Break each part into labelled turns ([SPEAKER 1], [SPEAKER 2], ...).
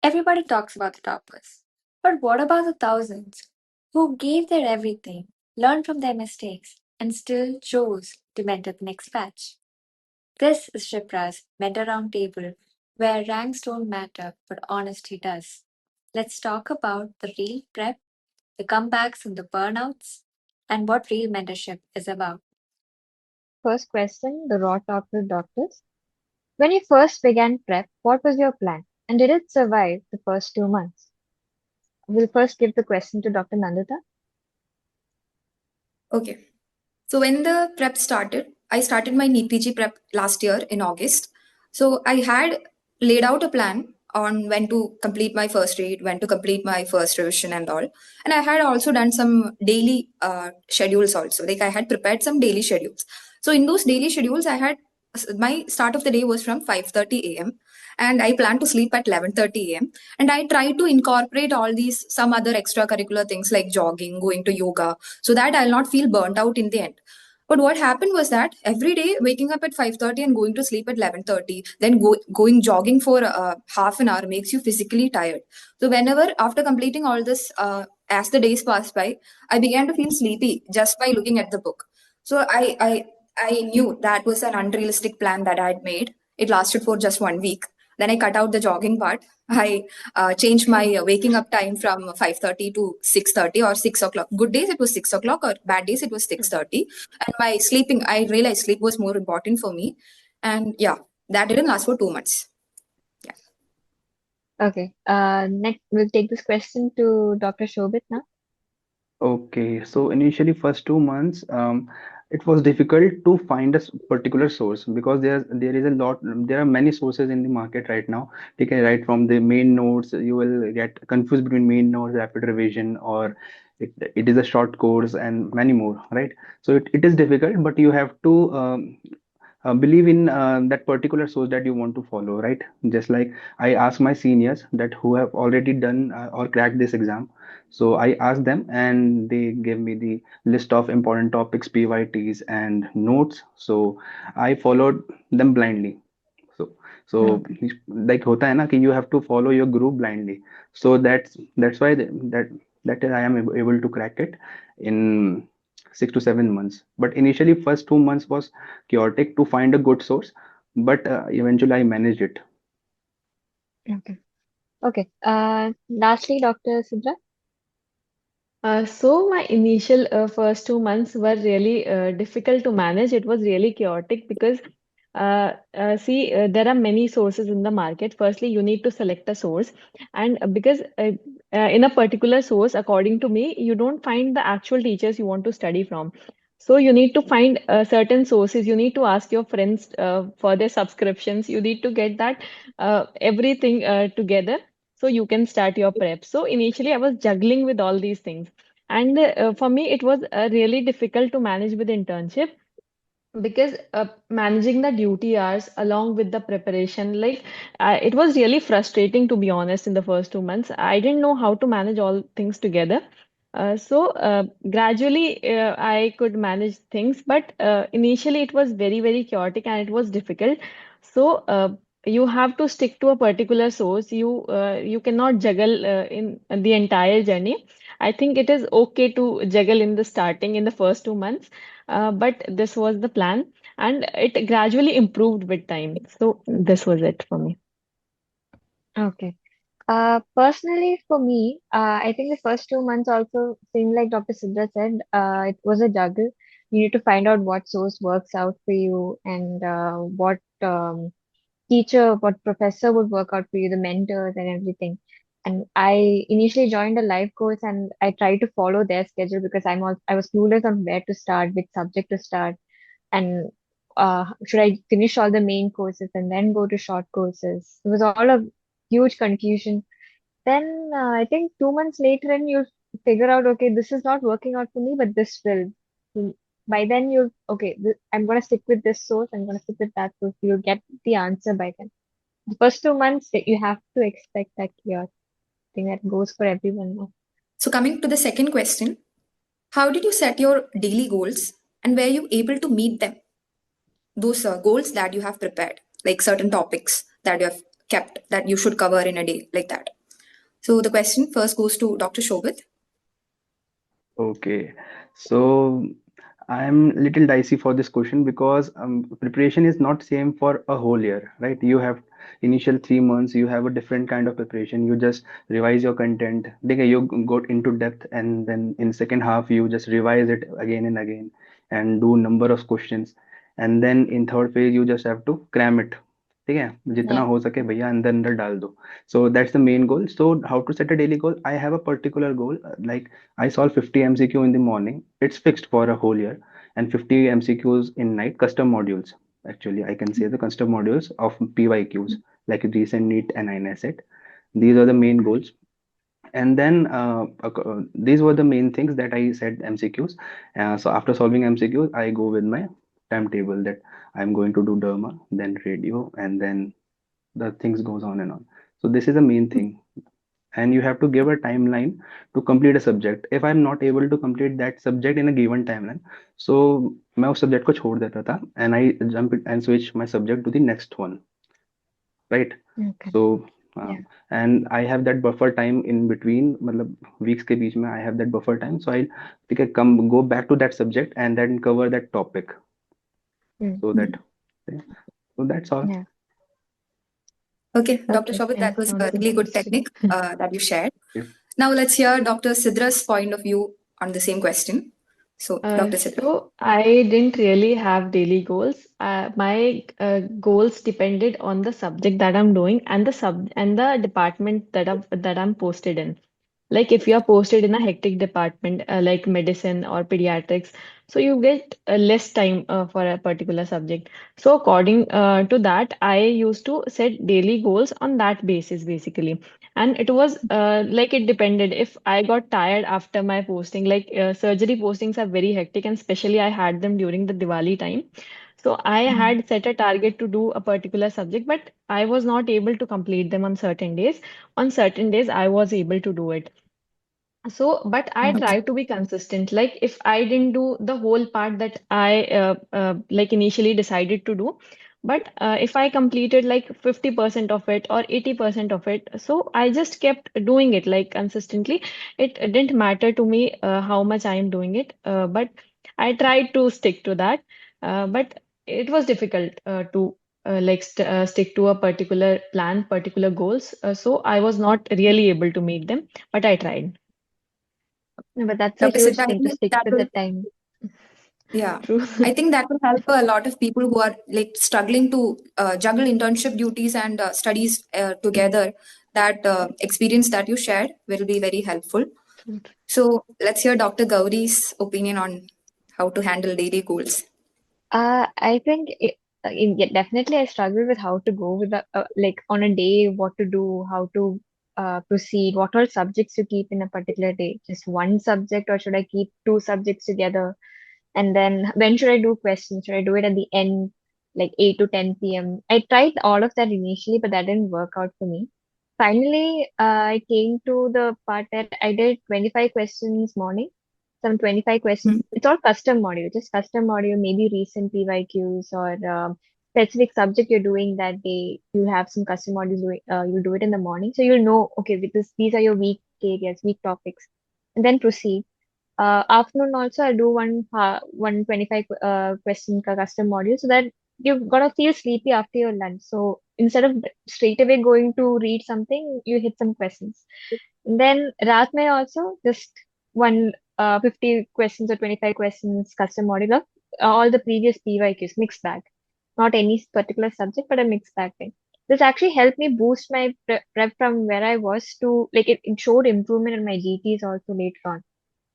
[SPEAKER 1] Everybody talks about the toppers. But what about the thousands who gave their everything, learned from their mistakes, and still chose to mentor the next batch? This is Shipra's Mentor Roundtable, where ranks don't matter, but honesty does. Let's talk about the real prep, the comebacks and the burnouts, and what real mentorship is about.
[SPEAKER 2] First question, the raw talk with doctors. When you first began prep, what was your plan? And did it survive the first 2 months? We'll first give the question to Dr. Nandita.
[SPEAKER 3] Okay. So when the prep started, I started my NEET PG prep last year in August. So I had laid out a plan on when to complete my first read, when to complete my first revision and all. And I had also done some daily schedules also. Like I had prepared some daily schedules. So in those daily schedules, I had my start of the day was from 5:30 a.m. and I planned to sleep at 11:30 a.m. And I tried to incorporate all these some other extracurricular things like jogging, going to yoga, so that I'll not feel burnt out in the end. But what happened was that every day waking up at 5:30 and going to sleep at 11:30, then going jogging for half an hour makes you physically tired. So whenever after completing all this, as the days passed by, I began to feel sleepy just by looking at the book. So I knew that was an unrealistic plan that I had made. It lasted for just 1 week. Then I cut out the jogging part. I changed my waking up time from 5:30 to 6:30 or 6 o'clock. Good days it was 6 o'clock, or bad days it was 6:30. And my sleeping, I realized sleep was more important for me. And yeah, that didn't last for 2 months. Yeah.
[SPEAKER 2] Okay. Next, we'll take this question to Dr. Shobit now.
[SPEAKER 4] Okay, so initially first 2 months, it was difficult to find a particular source because there are many sources in the market right now. You can write from the main notes, you will get confused between main notes, rapid revision, or it is a short course and many more, right? So it is difficult, but you have to believe in that particular source that you want to follow, right? Just like I ask my seniors that who have already done or cracked this exam, so I asked them and they gave me the list of important topics, pyts and notes, so I followed them blindly. So
[SPEAKER 2] Okay.
[SPEAKER 4] like hota hai na ki you have to follow your group blindly. So that's why that I am able to crack it in 6 to 7 months. But initially first 2 months was chaotic to find a good source, but eventually I managed it.
[SPEAKER 2] Okay. Okay. Lastly, Dr. Sidra.
[SPEAKER 5] So my initial first 2 months were really difficult to manage. It was really chaotic because there are many sources in the market. Firstly, you need to select a source, and because in a particular source, according to me, you don't find the actual teachers you want to study from. So you need to find certain sources. You need to ask your friends for their subscriptions. You need to get that everything together so you can start your prep. So initially, I was juggling with all these things. And for me, it was really difficult to manage with internship because managing the duty hours along with the preparation, like it was really frustrating to be honest in the first 2 months. I didn't know how to manage all things together. Gradually, I could manage things, but initially it was very, very chaotic and it was difficult. So, you have to stick to a particular source. You cannot juggle in the entire journey. I think it is okay to juggle in the starting in the first 2 months, but this was the plan, and it gradually improved with time. So this was it for me.
[SPEAKER 2] Okay. Personally, for me, I think the first 2 months also seemed like Dr. Sidra said, it was a juggle. You need to find out what source works out for you and what teacher, what professor would work out for you, the mentors and everything. And I initially joined a live course and I tried to follow their schedule because I was clueless on where to start, which subject to start, and should I finish all the main courses and then go to short courses. It was all a huge confusion. Then I think 2 months later, and you figure out, okay, this is not working out for me, but this will. Mm, By then, okay, I'm going to stick with this source, I'm going to stick with that source. You'll get the answer by then. The first 2 months, that you have to expect that chaos. I think that goes for everyone now.
[SPEAKER 3] So coming to the second question, how did you set your daily goals and were you able to meet them? Those goals that you have prepared, like certain topics that you have kept that you should cover in a day, like that. So the question first goes to Dr. Shobit.
[SPEAKER 4] Okay, so I'm little dicey for this question because preparation is not same for a whole year, right? You have initial 3 months, you have a different kind of preparation. You just revise your content, okay, you go into depth, and then in second half you just revise it again and again and do number of questions, and then in third phase you just have to cram it. ठीक है जितना
[SPEAKER 2] Yeah.
[SPEAKER 4] हो सके भैया अंदर अंदर डाल दो. So that's the main goal. So how to set a daily goal? I have a particular goal, like I solve 50 MCQ in the morning. It's fixed for a whole year, and 50 MCQs in night. Custom modules. Actually, I can say the custom modules of PYQs, like recent NEET and INICET. These are the main goals. And then these were the main things that I said MCQs. So after solving MCQs, I go with my timetable that I'm going to do derma, then radio, and then the things goes on and on. So this is the main thing, and you have to give a timeline to complete a subject. If I'm not able to complete that subject in a given timeline, so मैं उस subject को छोड़ देता था and I jump it and switch my subject to the next one, right?
[SPEAKER 2] Okay.
[SPEAKER 4] So
[SPEAKER 2] Yeah.
[SPEAKER 4] and I have that buffer time in between, मतलब weeks के बीच में I have that buffer time, so I ठीक है come go back to that subject and then cover that topic, so that so that's all.
[SPEAKER 2] Yeah.
[SPEAKER 3] Okay, Dr.
[SPEAKER 2] Okay.
[SPEAKER 3] Shobit,
[SPEAKER 2] Yeah.
[SPEAKER 3] that was
[SPEAKER 2] Sounds
[SPEAKER 3] a really good
[SPEAKER 2] interesting.
[SPEAKER 3] technique that you shared.
[SPEAKER 4] If
[SPEAKER 3] Now let's hear Dr. Sidra's point of view on the same question. So, Dr. Sidra.
[SPEAKER 5] So I didn't really have daily goals. My goals depended on the subject that I'm doing and the department that I'm posted in. Like if you are posted in a hectic department like medicine or pediatrics, so you get less time for a particular subject. So according to that, I used to set daily goals on that basis basically. And it was like it depended if I got tired after my posting, like surgery postings are very hectic, and especially I had them during the Diwali time. So I had set a target to do a particular subject, but I was not able to complete them on certain days. On certain days, I was able to do it. So, but I
[SPEAKER 2] Mm.
[SPEAKER 5] try to be consistent. Like if I didn't do the whole part that I like initially decided to do, but if I completed like 50% of it or 80% of it, so I just kept doing it like consistently. It didn't matter to me how much I am doing it, but I tried to stick to that. But it was difficult to like stick to a particular plan, particular goals. So I was not really able to meet them, but I tried.
[SPEAKER 2] No, but that's a
[SPEAKER 3] Dr.
[SPEAKER 2] huge
[SPEAKER 3] Sidra, I
[SPEAKER 2] thing to
[SPEAKER 3] think
[SPEAKER 2] stick
[SPEAKER 3] that
[SPEAKER 2] to
[SPEAKER 3] will,
[SPEAKER 2] the time.
[SPEAKER 3] yeah,
[SPEAKER 5] True.
[SPEAKER 3] I think that will help a lot of people who are like struggling to juggle internship duties and studies together. That experience that you shared will be very helpful.
[SPEAKER 5] True.
[SPEAKER 3] So let's hear Dr. Gauri's opinion on how to handle daily goals.
[SPEAKER 2] I think yeah, definitely I struggle with how to go with the like on a day, what to do, how to proceed, what all subjects to keep in a particular day. Just one subject, or should I keep two subjects together? And then when should I do questions? Should I do it at the end, like 8 to 10 p.m.? I tried all of that initially, but that didn't work out for me. Finally, I came to the part where I did 25 questions morning, some 25 questions.
[SPEAKER 3] Mm.
[SPEAKER 2] It's all custom module, just custom module, maybe recent PYQs or specific subject you're doing that day. You have some custom modules, you'll do it in the morning. So you'll know, okay, with this, these are your weak areas, weak topics, and then proceed. Afternoon also I'll do 125 question custom module so that you're gonna feel sleepy after your lunch. So instead of straight away going to read something, you hit some questions. And then raat mein also just one 50 questions or 25 questions custom module of all the previous PYQs, mixed bag. Not any particular subject, but a mixed bag thing. This actually helped me boost my prep from where I was to like it showed improvement in my GTs also later on.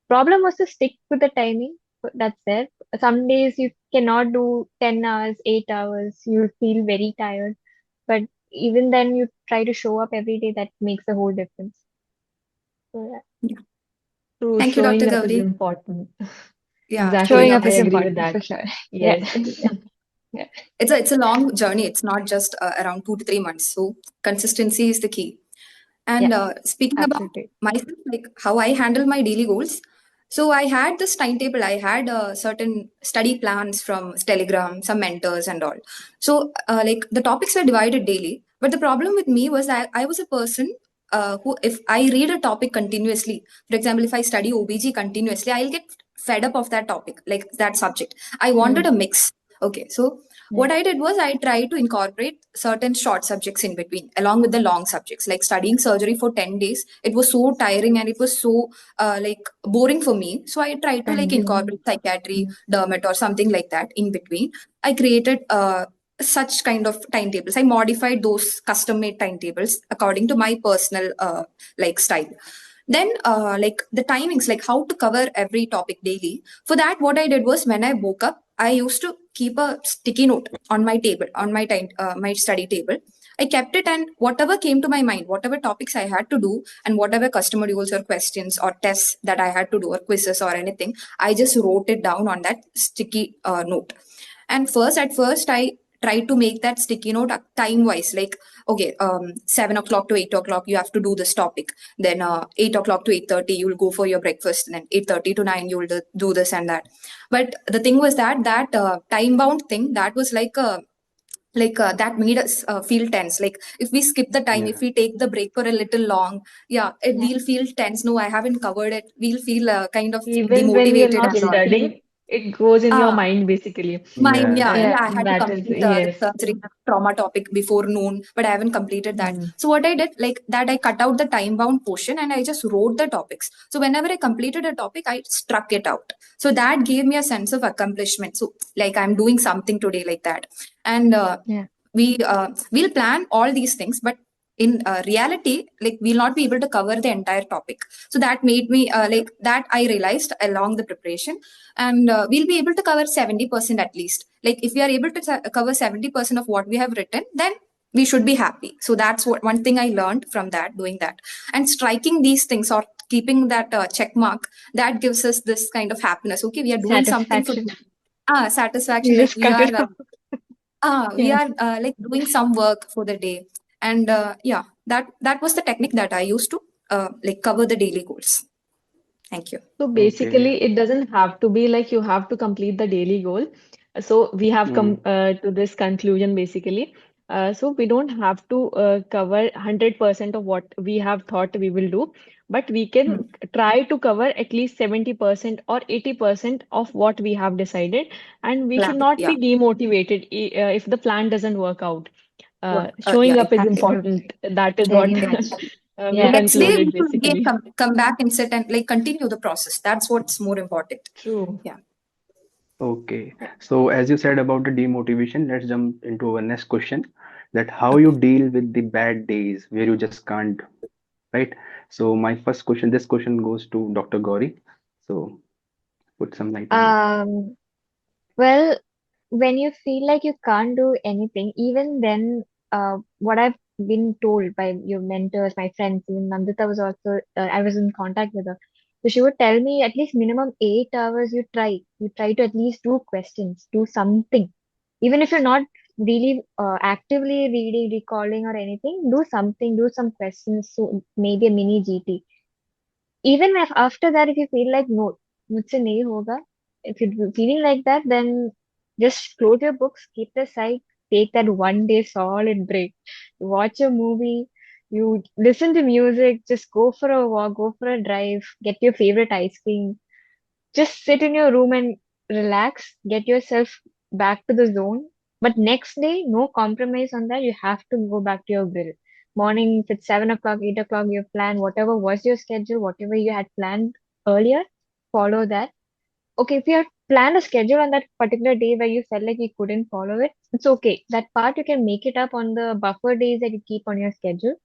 [SPEAKER 2] Problem was to stick to the timing. That's there. Some days you cannot do 10 hours, 8 hours. You feel very tired. But even then, you try to show up every day. That makes a whole difference. So, yeah.
[SPEAKER 3] Yeah.
[SPEAKER 5] True.
[SPEAKER 3] Thank you, Dr.
[SPEAKER 5] Showing up is
[SPEAKER 3] Gauri.
[SPEAKER 5] important.
[SPEAKER 3] Yeah,
[SPEAKER 5] Exactly.
[SPEAKER 3] showing
[SPEAKER 2] Showing
[SPEAKER 3] up
[SPEAKER 2] up
[SPEAKER 5] I
[SPEAKER 2] is
[SPEAKER 3] is
[SPEAKER 5] agree with
[SPEAKER 2] important for
[SPEAKER 5] that.
[SPEAKER 2] sure. Yeah.
[SPEAKER 5] Yes.
[SPEAKER 2] Yeah.
[SPEAKER 3] it's a long journey. It's not just around 2 to 3 months. So consistency is the key.
[SPEAKER 2] Yeah.
[SPEAKER 3] And speaking about
[SPEAKER 2] Absolutely.
[SPEAKER 3] myself, like how I handle my daily goals. So I had this timetable. I had certain study plans from Telegram, some mentors and all. So like the topics were divided daily. But the problem with me was that I was a person who, if I read a topic continuously, for example, if I study OBG continuously, I'll get fed up of that topic, like that subject. I wanted a mix. Okay, so what I did was I tried to incorporate certain short subjects in between, along with the long subjects. Like studying surgery for 10 days, it was so tiring and it was so like boring for me. So I tried to like
[SPEAKER 2] Consuming.
[SPEAKER 3] incorporate psychiatry, dermat, or something like that in between. I created such kind of timetables. I modified those custom made timetables according to my personal like style. Then like the timings, like how to cover every topic daily. For that, what I did was when I woke up, I used to keep a sticky note on my table, on my time, my study table. I kept it, and whatever came to my mind, whatever topics I had to do, and whatever customer rules or questions or tests that I had to do, or quizzes or anything, I just wrote it down on that sticky note. And at first, I tried to make that sticky note time wise, like, okay, 7 o'clock to 8 o'clock, you have to do this topic. Then 8 o'clock to 8:30, you'll go for your breakfast. And then 8:30 to 9, you'll do this and that. But the thing was that time bound thing, that was that made us feel tense. Like if we skip the time, if
[SPEAKER 4] Yeah.
[SPEAKER 3] we take the break for a little long, we'll feel tense. No, I haven't covered it. We'll feel kind of
[SPEAKER 5] Even when you're
[SPEAKER 3] demotivated
[SPEAKER 5] not
[SPEAKER 3] and all.
[SPEAKER 5] studying, it goes in your
[SPEAKER 3] Ah,
[SPEAKER 5] mind basically.
[SPEAKER 3] mine,
[SPEAKER 4] Yes.
[SPEAKER 3] yeah, I had to
[SPEAKER 5] That is,
[SPEAKER 3] complete the
[SPEAKER 5] yes.
[SPEAKER 3] surgery trauma topic before noon, but I haven't completed that.
[SPEAKER 5] Mm.
[SPEAKER 3] So what I did, like that, I cut out the time bound portion and I just wrote the topics. So whenever I completed a topic, I struck it out. So that gave me a sense of accomplishment. So like I'm doing something today, like that. And
[SPEAKER 2] Yeah.
[SPEAKER 3] we'll plan all these things, but in reality, like we'll not be able to cover the entire topic. So that made me like that I realized along the preparation. And we'll be able to cover 70% at least. Like if we are able to cover 70% of what we have written, then we should be happy. So that's what one thing I learned from that, doing that. And striking these things, or keeping that check mark, that gives us this kind of happiness. Okay, we are doing something for
[SPEAKER 2] Satisfaction.
[SPEAKER 3] satisfaction.
[SPEAKER 2] You
[SPEAKER 3] Like
[SPEAKER 2] just
[SPEAKER 3] we
[SPEAKER 2] cut
[SPEAKER 3] are
[SPEAKER 2] it off.
[SPEAKER 3] we
[SPEAKER 2] Yeah.
[SPEAKER 3] are like doing some work for the day. And yeah, that was the technique that I used to like cover the daily goals. Thank you.
[SPEAKER 5] So
[SPEAKER 4] Okay.
[SPEAKER 5] basically, it doesn't have to be like you have to complete the daily goal. So we have come
[SPEAKER 4] Mm.
[SPEAKER 5] to this conclusion basically. So we don't have to cover 100% of what we have thought we will do, but we can try to cover at least 70% or 80% of what we have decided, and we should
[SPEAKER 3] Plan,
[SPEAKER 5] not
[SPEAKER 3] yeah.
[SPEAKER 5] be demotivated if the plan doesn't work out.
[SPEAKER 3] Yeah,
[SPEAKER 5] Showing up is
[SPEAKER 3] exactly.
[SPEAKER 5] important. That is
[SPEAKER 2] Very
[SPEAKER 5] what
[SPEAKER 2] much.
[SPEAKER 5] we
[SPEAKER 2] Yeah.
[SPEAKER 3] Next day we
[SPEAKER 5] concluded
[SPEAKER 3] should again
[SPEAKER 5] basically.
[SPEAKER 3] come back and sit and like continue the process. That's what's more important.
[SPEAKER 5] True.
[SPEAKER 3] Yeah.
[SPEAKER 4] Okay. So as you said about the demotivation, let's jump into our next question, that how you deal with the bad days where you just can't, right? So my first question, this question goes to Dr. Gauri. So put some light on it.
[SPEAKER 2] Um, well, when you feel like you can't do anything, even then, what I've been told by your mentors, my friends, even Nandita was also, I was in contact with her. So she would tell me at least minimum 8 hours you try. You try to at least do questions, do something. Even if you're not really actively reading, recalling or anything, do something, do some questions. So maybe a mini GT. Even if after that, if you feel like no, मुझसे नहीं होगा, if you're feeling like that, then just close your books, keep the aside, take that 1 day solid break, watch a movie, you listen to music, just go for a walk, go for a drive, get your favorite ice cream, just sit in your room and relax, get yourself back to the zone. But next day, no compromise on that. You have to go back to your grill. Morning, if it's 7 o'clock, 8 o'clock, you plan whatever was your schedule, whatever you had planned earlier, follow that. Okay, if you have planned a schedule on that particular day where you felt like you couldn't follow it, it's okay. That part you can make it up on the buffer days that you keep on your schedule.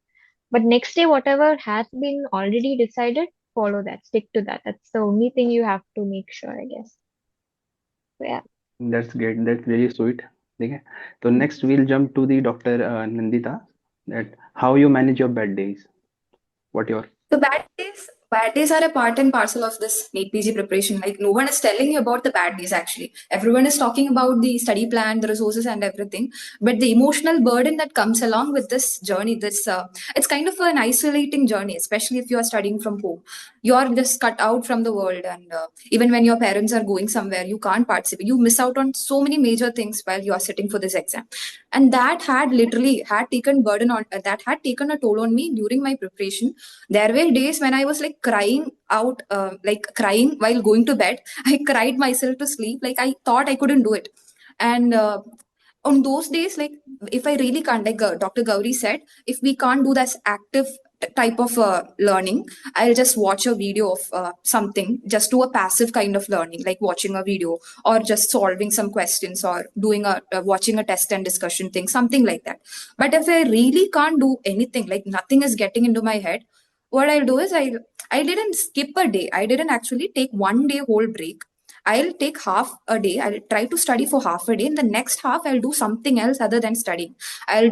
[SPEAKER 2] But next day, whatever has been already decided, follow that, stick to that. That's the only thing you have to make sure, I guess. So, yeah.
[SPEAKER 4] That's great. That's very sweet. Okay. So next we'll jump to the Dr. Nandita, that how you manage your bad days. What your
[SPEAKER 3] So bad days, Bad days are a part and parcel of this NEET PG preparation. Like, no one is telling you about the bad days actually. Everyone is talking about the study plan, the resources, and everything. But the emotional burden that comes along with this journey, it's kind of an isolating journey, especially if you are studying from home. You are just cut out from the world, and even when your parents are going somewhere, you can't participate. You miss out on so many major things while you are sitting for this exam, and that had literally had taken burden on that had taken a toll on me during my preparation. There were days when I was like crying out, like crying while going to bed. I cried myself to sleep. Like I thought I couldn't do it. And on those days, like if I really can't, like Dr. Gauri said, if we can't do this active type of learning, I'll just watch a video of something, just do a passive kind of learning, like watching a video or just solving some questions or doing watching a test and discussion thing, something like that. But if I really can't do anything, like nothing is getting into my head, what I'll do is I didn't skip a day. I didn't actually take 1 day whole break. I'll take half a day. I'll try to study for half a day. In the next half, I'll do something else other than studying. I'll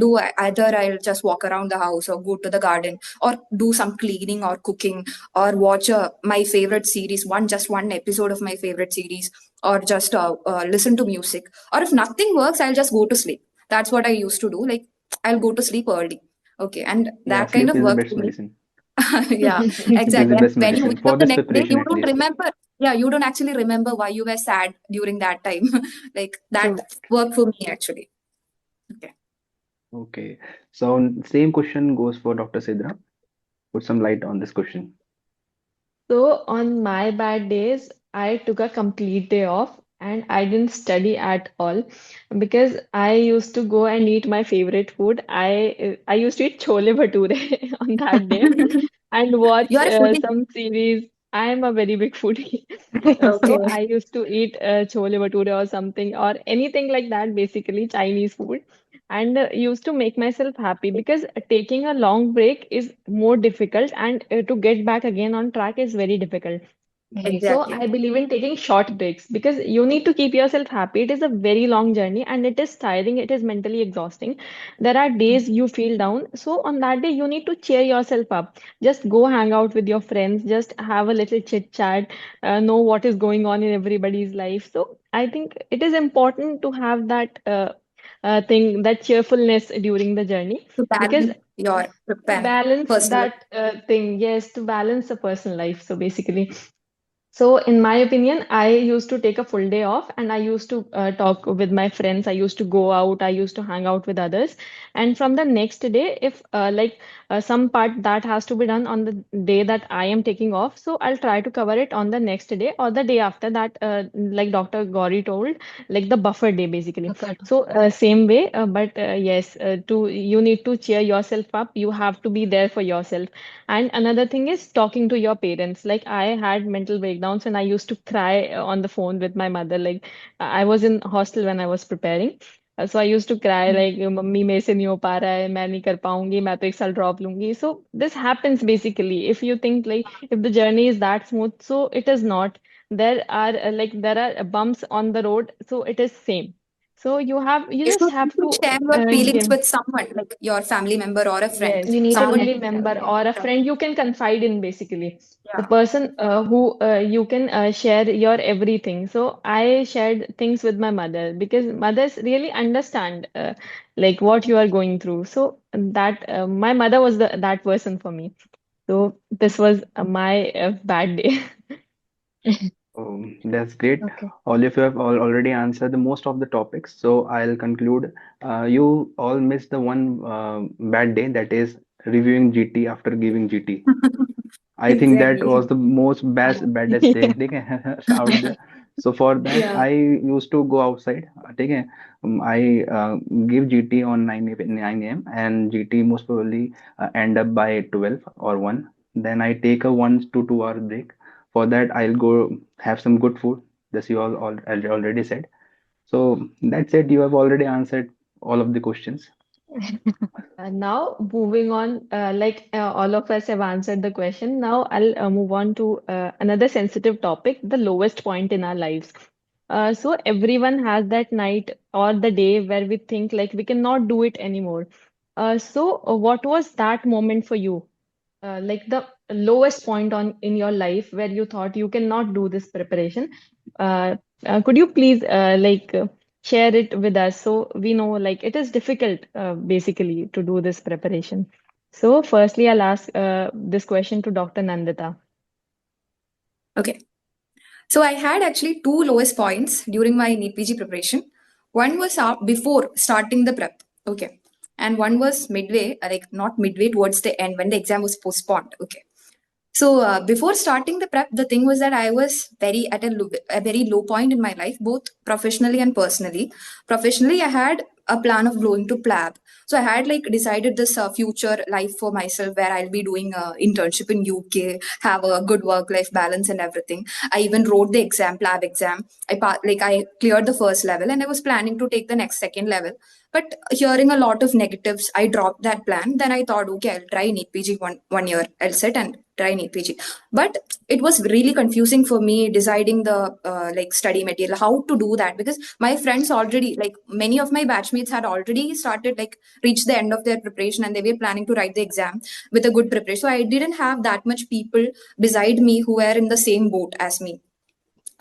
[SPEAKER 3] just walk around the house or go to the garden or do some cleaning or cooking or watch my favorite series, just one episode of my favorite series, or just listen to music. Or if nothing works, I'll just go to sleep. That's what I used to do. Like I'll go to sleep early. Okay, and
[SPEAKER 4] Yeah,
[SPEAKER 3] that kind
[SPEAKER 4] sleep
[SPEAKER 3] of
[SPEAKER 4] is the
[SPEAKER 3] worked
[SPEAKER 4] best
[SPEAKER 3] for me.
[SPEAKER 4] medicine.
[SPEAKER 3] Yeah,
[SPEAKER 4] Sleep is the
[SPEAKER 3] exactly. And
[SPEAKER 4] best
[SPEAKER 3] when you
[SPEAKER 4] medicine
[SPEAKER 3] wake
[SPEAKER 4] for
[SPEAKER 3] up the
[SPEAKER 4] this
[SPEAKER 3] next day,
[SPEAKER 4] preparation
[SPEAKER 3] you
[SPEAKER 4] at
[SPEAKER 3] don't
[SPEAKER 4] least.
[SPEAKER 3] remember. Yeah, you don't actually remember why you were sad during that time. Like that
[SPEAKER 2] True.
[SPEAKER 3] worked for me actually. Okay.
[SPEAKER 4] Okay. So same question goes for Dr. Sidra. Put some light on this question.
[SPEAKER 5] So on my bad days, I took a complete day off and I didn't study at all because I used to go and eat my favorite food. I used to eat chole bhature on that day and
[SPEAKER 3] You
[SPEAKER 5] watch
[SPEAKER 3] are a foodie.
[SPEAKER 5] some series. I am a very big foodie. So
[SPEAKER 3] Okay.
[SPEAKER 5] I used to eat chole bhature or something or anything like that, basically Chinese food, and used to make myself happy because taking a long break is more difficult and to get back again on track is very difficult. So
[SPEAKER 3] Exactly.
[SPEAKER 5] I believe in taking short breaks because you need to keep yourself happy. It is a very long journey and it is tiring, it is mentally exhausting. There are days you feel down. So on that day, you need to cheer yourself up. Just go hang out with your friends, just have a little chit chat, know what is going on in everybody's life. So I think it is important to have that thing, that cheerfulness during the journey
[SPEAKER 3] To
[SPEAKER 5] because
[SPEAKER 3] balance your trip
[SPEAKER 5] to
[SPEAKER 3] and
[SPEAKER 5] balance
[SPEAKER 3] personal.
[SPEAKER 5] that thing, yes, to balance the personal life. So basically, so, in my opinion, I used to take a full day off and I used to talk with my friends. I used to go out. I used to hang out with others. And from the next day, if some part that has to be done on the day that I am taking off, so I'll try to cover it on the next day or the day after that, like Dr. Gauri told, like the buffer day basically.
[SPEAKER 2] Okay.
[SPEAKER 5] So, same way, but yes, you need to cheer yourself up. You have to be there for yourself. And another thing is talking to your parents. Like I had mental breakdowns and I used to cry on the phone with my mother. Like I was in hostel when I was preparing. So I used to cry like mummy मेरे से नहीं हो पा रहा है मैं नहीं कर पाऊंगी मैं तो एक साल ड्रॉप लूंगी. So this happens basically if you think like if the journey is that smooth, so it is not. There are there are bumps on the road, so it is same. So you just
[SPEAKER 3] You
[SPEAKER 5] have
[SPEAKER 3] should
[SPEAKER 5] to
[SPEAKER 3] share your feelings
[SPEAKER 5] give.
[SPEAKER 3] with someone, like your family member or a friend.
[SPEAKER 5] Yes, you need a
[SPEAKER 3] Someone
[SPEAKER 5] family
[SPEAKER 3] who can
[SPEAKER 5] member or a
[SPEAKER 3] help.
[SPEAKER 5] friend you can confide in, basically. The
[SPEAKER 3] Yeah.
[SPEAKER 5] person who you can share your everything. So I shared things with my mother because mothers really understand like what you are going through. So that my mother was that person for me. So this was my bad day.
[SPEAKER 4] That's great.
[SPEAKER 2] Okay.
[SPEAKER 4] All of you have already answered the most of the topics, so I'll conclude. You all missed the one bad day, that is reviewing GT after giving GT. I think that
[SPEAKER 3] Exactly.
[SPEAKER 4] was the most baddest day
[SPEAKER 5] Yeah.
[SPEAKER 4] ठीक है, out there. So for that,
[SPEAKER 3] Yeah.
[SPEAKER 4] I used to go outside. ठीक है, I give GT on 9 a.m. and GT most probably end up by 12 or 1. Then I take a 1 to 2 hour break. For that, I'll go have some good food. This you all already said. So that's it. You have already answered all of the questions.
[SPEAKER 5] Now, moving on, all of us have answered the question. Now, I'll move on to another sensitive topic, the lowest point in our lives. So, everyone has that night or the day where we think like we cannot do it anymore. What was that moment for you? like the lowest point on in your life where you thought you cannot do this preparation. Uh, could you please share it with us so we know like it is difficult basically to do this preparation. So firstly, I'll ask this question to Dr. Nandita.
[SPEAKER 3] Okay. So I had actually two lowest points during my NEET PG preparation. One was before starting the prep. Okay. And one was midway, like not midway towards the end when the exam was postponed. Okay. So before starting the prep, the thing was that I was very at a very low point in my life, both professionally and personally. Professionally, I had a plan of going to PLAB. So I had like decided this future life for myself where I'll be doing internship in UK, have a good work-life balance and everything. I even wrote the exam, PLAB exam. I cleared the first level and I was planning to take the next second level. But hearing a lot of negatives, I dropped that plan. Then I thought, okay, I'll try NEET PG one year. I'll sit and try NEET PG. But it was really confusing for me deciding the study material, how to do that, because my friends already, like many of my batchmates had already started, like reached the end of their preparation and they were planning to write the exam with a good preparation. So I didn't have that much people beside me who were in the same boat as me.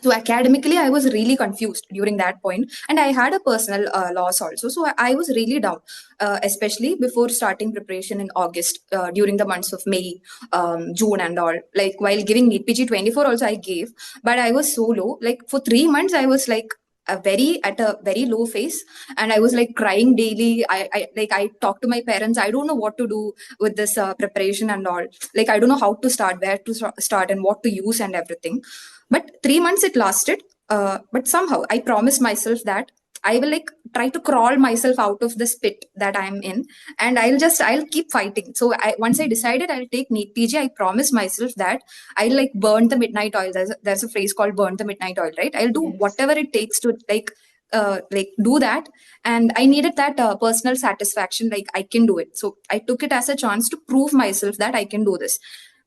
[SPEAKER 3] So academically I was really confused during that point, and I had a personal loss also. So I was really down, especially before starting preparation in August, during the months of May, June and all. Like while giving NEET PG 24 also I gave, but I was so low. Like for 3 months I was like at a very low phase, and I was like crying daily. I talked to my parents. I don't know what to do with this preparation and all. Like I don't know how to start, where to start and what to use and everything. But 3 months it lasted. But somehow I promised myself that I will like try to crawl myself out of this pit that I'm in, and I'll keep fighting. So once I decided I'll take NEET PG, I promised myself that I'll like burn the midnight oil. There's a phrase called burn the midnight oil, right? I'll do
[SPEAKER 5] Yes.
[SPEAKER 3] whatever it takes to like do that. And I needed that personal satisfaction, like I can do it. So I took it as a chance to prove myself that I can do this.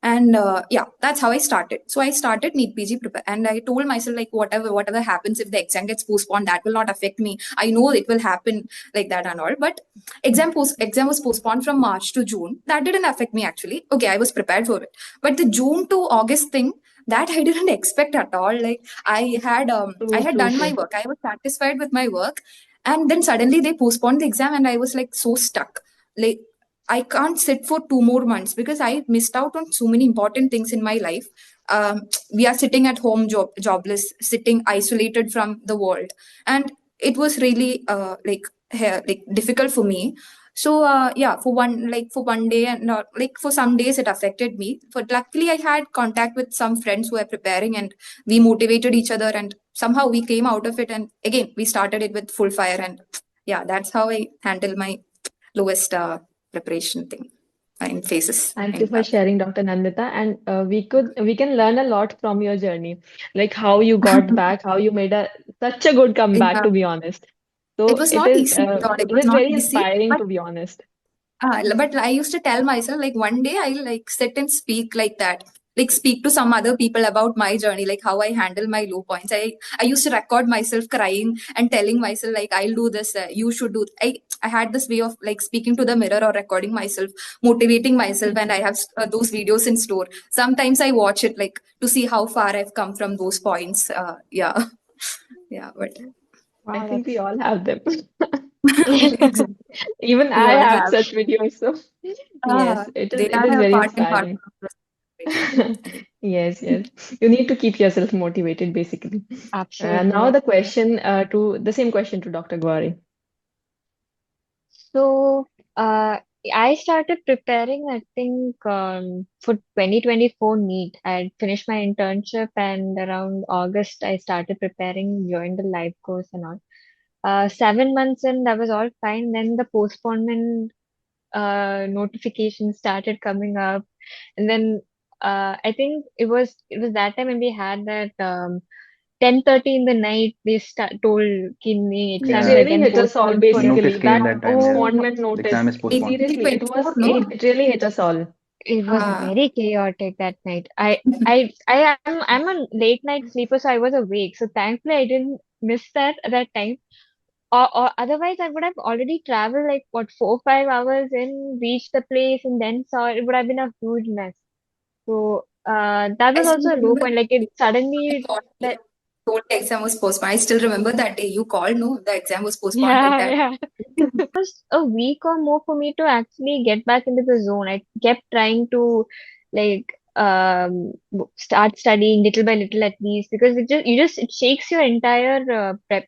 [SPEAKER 3] And yeah, that's how I started. So I started NEET PG prepare, and I told myself like whatever happens, if the exam gets postponed, that will not affect me. I know it will happen like that and all. But exam was postponed from March to June. That didn't affect me actually. Okay, I was prepared for it. But the June to August thing, that I didn't expect at all. Like I
[SPEAKER 5] True,
[SPEAKER 3] had
[SPEAKER 5] true,
[SPEAKER 3] done my
[SPEAKER 5] true.
[SPEAKER 3] work. I was satisfied with my work, and then suddenly they postponed the exam, and I was like so stuck. Like I can't sit for 2 more months because I missed out on so many important things in my life. We are sitting at home, jobless, sitting isolated from the world, and it was really like difficult for me. So yeah, for one day and like for some days it affected me. But luckily, I had contact with some friends who were preparing, and we motivated each other, and somehow we came out of it. And again, we started it with full fire, and yeah, that's how I handle my lowest preparation thing in phases
[SPEAKER 5] Thank you
[SPEAKER 3] in
[SPEAKER 5] for
[SPEAKER 3] that.
[SPEAKER 5] sharing, Dr. Nandita. And we can learn a lot from your journey, like how you got back, how you made a such a good comeback,
[SPEAKER 3] Yeah,
[SPEAKER 5] to be honest.
[SPEAKER 3] it
[SPEAKER 5] So
[SPEAKER 3] was not easy. God, it
[SPEAKER 5] it
[SPEAKER 3] was
[SPEAKER 5] is
[SPEAKER 3] not
[SPEAKER 5] very
[SPEAKER 3] easy.
[SPEAKER 5] inspiring, to be honest.
[SPEAKER 3] But I used to tell myself like one day I'll like sit and speak like that, like speak to some other people about my journey, like how I handle my low points. I used to record myself crying and telling myself like I'll do this. You should do. I had this way of like speaking to the mirror or recording myself, motivating myself, and I have those videos in store. Sometimes I watch it like to see how far I've come from those points. Yeah, yeah, but
[SPEAKER 5] I
[SPEAKER 2] Wow,
[SPEAKER 5] think we
[SPEAKER 2] that's
[SPEAKER 5] all have them.
[SPEAKER 3] exactly,
[SPEAKER 5] Even
[SPEAKER 3] we
[SPEAKER 5] I
[SPEAKER 3] all
[SPEAKER 5] have
[SPEAKER 3] have.
[SPEAKER 5] such videos. So yes,
[SPEAKER 3] They
[SPEAKER 5] it
[SPEAKER 3] are
[SPEAKER 5] is
[SPEAKER 3] a
[SPEAKER 5] very
[SPEAKER 3] part and parcel
[SPEAKER 5] inspiring.
[SPEAKER 3] of the preparation.
[SPEAKER 5] Yes, yes. You need to keep yourself motivated, basically.
[SPEAKER 2] absolutely
[SPEAKER 5] Now the
[SPEAKER 2] right.
[SPEAKER 5] question to the same question to Dr. Gauri.
[SPEAKER 2] So, I started preparing, I think, for 2024 NEET. I had finished my internship, and around August, I started preparing, joined the live course and all. 7 months in, that was all fine. Then the postponement notification started coming up, and then I think it was that time when we had that 10:30 in the night. They told कि नहीं,
[SPEAKER 5] It
[SPEAKER 2] exam is
[SPEAKER 4] Yeah,
[SPEAKER 5] really
[SPEAKER 2] again
[SPEAKER 5] hit us all,
[SPEAKER 2] postponed for.
[SPEAKER 4] the
[SPEAKER 5] basically.
[SPEAKER 4] notice came
[SPEAKER 5] That
[SPEAKER 4] that time. Yeah,
[SPEAKER 2] Oh my,
[SPEAKER 5] postponement
[SPEAKER 4] the exam
[SPEAKER 5] notice.
[SPEAKER 4] is
[SPEAKER 3] Maybe
[SPEAKER 4] postponed.
[SPEAKER 5] Seriously,
[SPEAKER 3] twenty-four, no?
[SPEAKER 5] it really hit us all.
[SPEAKER 2] it was
[SPEAKER 3] Uh,
[SPEAKER 2] very chaotic that night. I'm a late night sleeper, so I was awake. So thankfully I didn't miss that at that time. or otherwise I would have already traveled like what 4 5 hours and reached the place and then saw it. It would have been a huge mess. So that
[SPEAKER 3] I
[SPEAKER 2] was
[SPEAKER 3] still
[SPEAKER 2] also a low
[SPEAKER 3] remember
[SPEAKER 2] point. Like it
[SPEAKER 3] I
[SPEAKER 2] suddenly
[SPEAKER 3] called you
[SPEAKER 2] that
[SPEAKER 3] and told the exam was postponed. I still remember that day you called, no, the exam was postponed like
[SPEAKER 2] yeah,
[SPEAKER 3] that.
[SPEAKER 2] yeah. It was a week or more for me to actually get back into the zone. I kept trying to like start studying little by little at least because it shakes your entire prep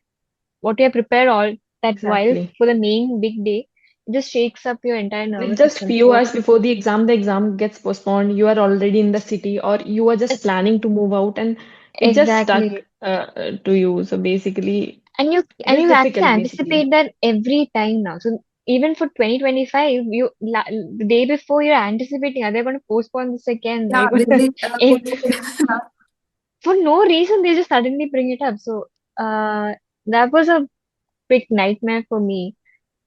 [SPEAKER 2] what you have prepared all that while
[SPEAKER 5] Exactly.
[SPEAKER 2] for the main big day. It just shakes up your entire
[SPEAKER 5] With
[SPEAKER 2] nervous
[SPEAKER 5] just
[SPEAKER 2] system.
[SPEAKER 5] few
[SPEAKER 2] So
[SPEAKER 5] hours before the exam gets postponed, you are already in the city, or you are just planning to move out, and it just stuck
[SPEAKER 2] exactly.
[SPEAKER 5] to you. So basically,
[SPEAKER 2] And
[SPEAKER 5] it is
[SPEAKER 2] you actually
[SPEAKER 5] difficult, basically.
[SPEAKER 2] anticipate that every time now. So even for 2025, the day before you're anticipating, are they going to postpone this again? Are
[SPEAKER 3] Yeah,
[SPEAKER 2] you going to,
[SPEAKER 3] within
[SPEAKER 2] and
[SPEAKER 3] postponed.
[SPEAKER 2] for no reason, they just suddenly bring it up. So that was a big nightmare for me.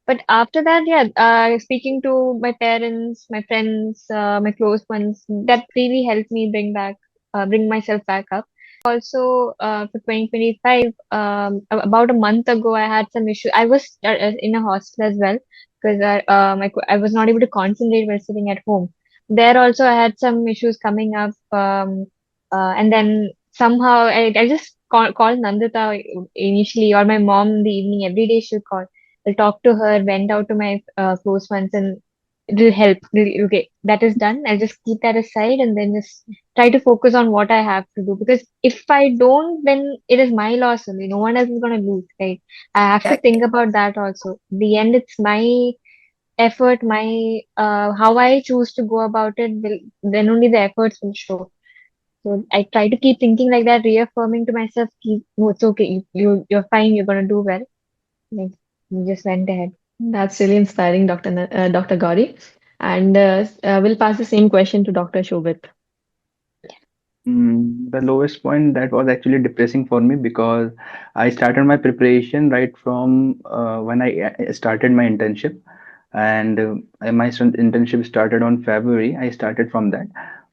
[SPEAKER 2] But after that, yeah, speaking to my parents, my friends, my close ones, that really helped me bring myself back up. Also, for 2025, about a month ago, I had some issue. I was in a hostel as well because I was not able to concentrate while sitting at home. There also, I had some issues coming up, and then somehow I just called Nandita initially, or my mom in the evening. Every day she'll call. I'll talk to her, went out to my close ones, and it'll help. Okay, that is done. I'll just keep that aside and then just try to focus on what I have to do. Because if I don't, then it is my loss only. No one else is going to lose, right? I have to think
[SPEAKER 3] Exactly.
[SPEAKER 2] about that also. In the end, it's my effort, my how I choose to go about it. Then only the efforts will show. So I try to keep thinking like that, reaffirming to myself, keep, no, it's okay. You're fine. You're gonna do well. Like, you just went ahead.
[SPEAKER 5] That's really inspiring, Dr. Gauri. And we'll pass the same question to Dr. Shobit.
[SPEAKER 4] The lowest point that was actually depressing for me because I started my preparation right from when I started my internship, and internship started on February. I started from that,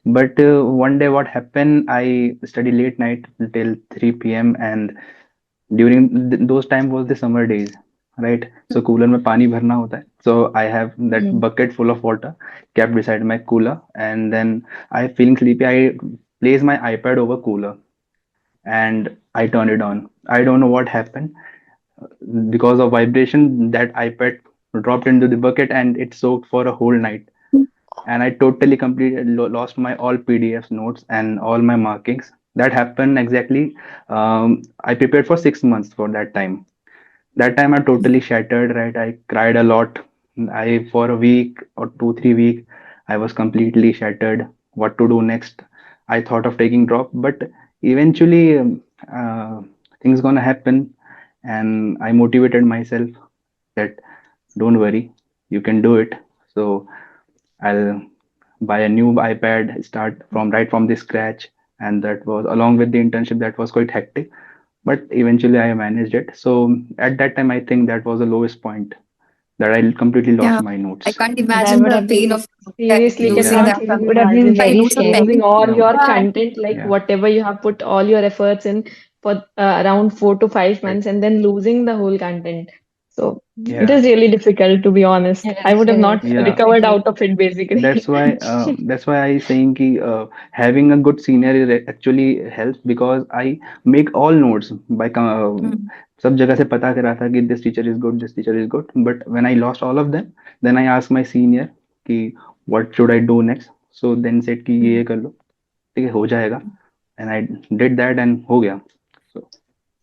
[SPEAKER 4] but one day what happened? I studied late night till 3 p.m. and during those time was the summer days, right? So cooler में पानी भरना होता है. So I have that
[SPEAKER 2] Mm.
[SPEAKER 4] bucket full of water kept beside my cooler, and then I feeling sleepy. I place my iPad over cooler and I turn it on. I don't know what happened because of vibration. That iPad dropped into the bucket and it soaked for a whole night. And I totally completely lost my all PDFs notes and all my markings. That happened exactly. I prepared for 6 months for that time. That time I totally shattered, right? I cried a lot. I for a week or 2 3 week I was completely shattered. What to do next? I thought of taking drop, but eventually uh, things gonna happen, and I motivated myself that don't worry, you can do it. So I'll buy a new iPad, start from right from the scratch, and that was along with the internship that was quite hectic, but eventually I managed it. So at that time, I think that was the lowest point that I completely lost
[SPEAKER 3] Yeah,
[SPEAKER 4] my
[SPEAKER 3] I
[SPEAKER 4] notes.
[SPEAKER 3] can't
[SPEAKER 2] That
[SPEAKER 3] imagine
[SPEAKER 2] would
[SPEAKER 3] the
[SPEAKER 2] have
[SPEAKER 3] pain
[SPEAKER 2] been
[SPEAKER 3] of
[SPEAKER 5] Seriously,
[SPEAKER 3] losing
[SPEAKER 4] Yeah,
[SPEAKER 5] cannot
[SPEAKER 3] that
[SPEAKER 5] even
[SPEAKER 2] would have been
[SPEAKER 5] imagine
[SPEAKER 3] my
[SPEAKER 2] very
[SPEAKER 3] notes are
[SPEAKER 2] scary.
[SPEAKER 5] losing
[SPEAKER 3] pending.
[SPEAKER 5] all
[SPEAKER 4] yeah,
[SPEAKER 5] your
[SPEAKER 3] Yeah,
[SPEAKER 5] content, like
[SPEAKER 4] yeah,
[SPEAKER 5] whatever you have put all your efforts in for around 4 to 5 months,
[SPEAKER 4] right,
[SPEAKER 5] and then losing the whole content. So it
[SPEAKER 4] yeah,
[SPEAKER 5] is really difficult, to be honest.
[SPEAKER 2] It
[SPEAKER 5] I
[SPEAKER 2] is,
[SPEAKER 5] would have
[SPEAKER 2] it is.
[SPEAKER 5] not
[SPEAKER 4] yeah.
[SPEAKER 5] recovered
[SPEAKER 2] Agree.
[SPEAKER 5] out of it, basically.
[SPEAKER 4] That's why I saying कि having a good senior is actually helps because I make all notes by
[SPEAKER 3] mm,
[SPEAKER 4] सब जगह से पता करा था कि this teacher is good, this teacher is good. But when I lost all of them, then I asked my senior कि what should I do next? So then said कि ये कर लो, ठीक है हो जाएगा. And I did that and हो गया. So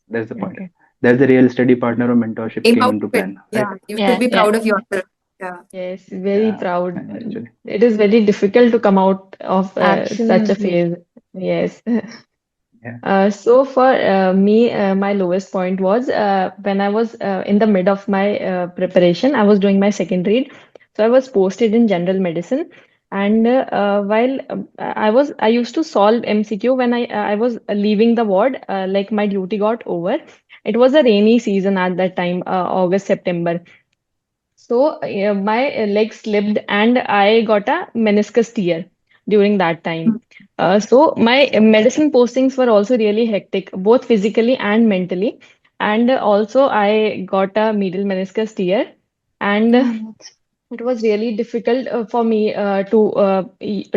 [SPEAKER 4] that's the point.
[SPEAKER 5] Okay.
[SPEAKER 4] That's the real study partner or mentorship
[SPEAKER 3] came
[SPEAKER 4] came
[SPEAKER 3] out
[SPEAKER 4] into
[SPEAKER 3] of it.
[SPEAKER 4] plan, right?
[SPEAKER 3] Yeah, you should
[SPEAKER 2] Yeah,
[SPEAKER 3] be
[SPEAKER 2] yeah.
[SPEAKER 3] proud of yourself. Yeah.
[SPEAKER 5] Yes, very
[SPEAKER 4] Yeah,
[SPEAKER 5] proud.
[SPEAKER 4] actually.
[SPEAKER 5] It is very difficult to come out of such a
[SPEAKER 2] Absolutely.
[SPEAKER 5] phase. Yes.
[SPEAKER 4] Yeah.
[SPEAKER 5] So for me, my lowest point was when I was in the mid of my preparation. I was doing my second read, so I was posted in general medicine. And while I used to solve MCQ when I was leaving the ward, like my duty got over. It was a rainy season at that time, August, September. So my leg slipped and I got a meniscus tear during that time. So my medicine postings were also really hectic, both physically and mentally. And also I got a medial meniscus tear, and
[SPEAKER 2] Oh,
[SPEAKER 5] it was really difficult for me to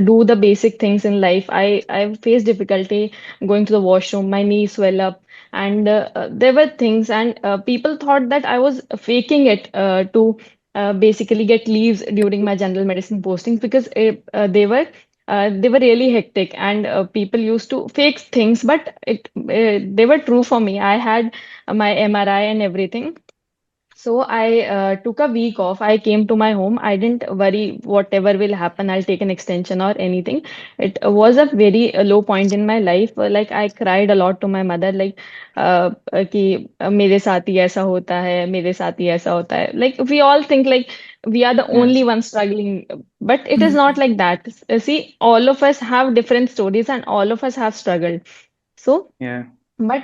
[SPEAKER 5] do the basic things in life. I faced difficulty going to the washroom. My knee swell up, and there were things, and people thought that I was faking it to basically get leaves during my general medicine postings, because they were really hectic, and people used to fake things, but they were true for me. I had my MRI and everything. So I took a week off. I came to my home. I didn't worry whatever will happen. I'll take an extension or anything. It was a very low point in my life. Like I cried a lot to my mother, like कि मेरे साथ ही ऐसा होता है, मेरे साथ ही ऐसा होता है. Like we all think like we are the only
[SPEAKER 4] Yes.
[SPEAKER 5] ones struggling, but it is not
[SPEAKER 3] Mhm.
[SPEAKER 5] like that. See, all of us have different stories, and all of us have struggled. So
[SPEAKER 4] Yeah.
[SPEAKER 5] but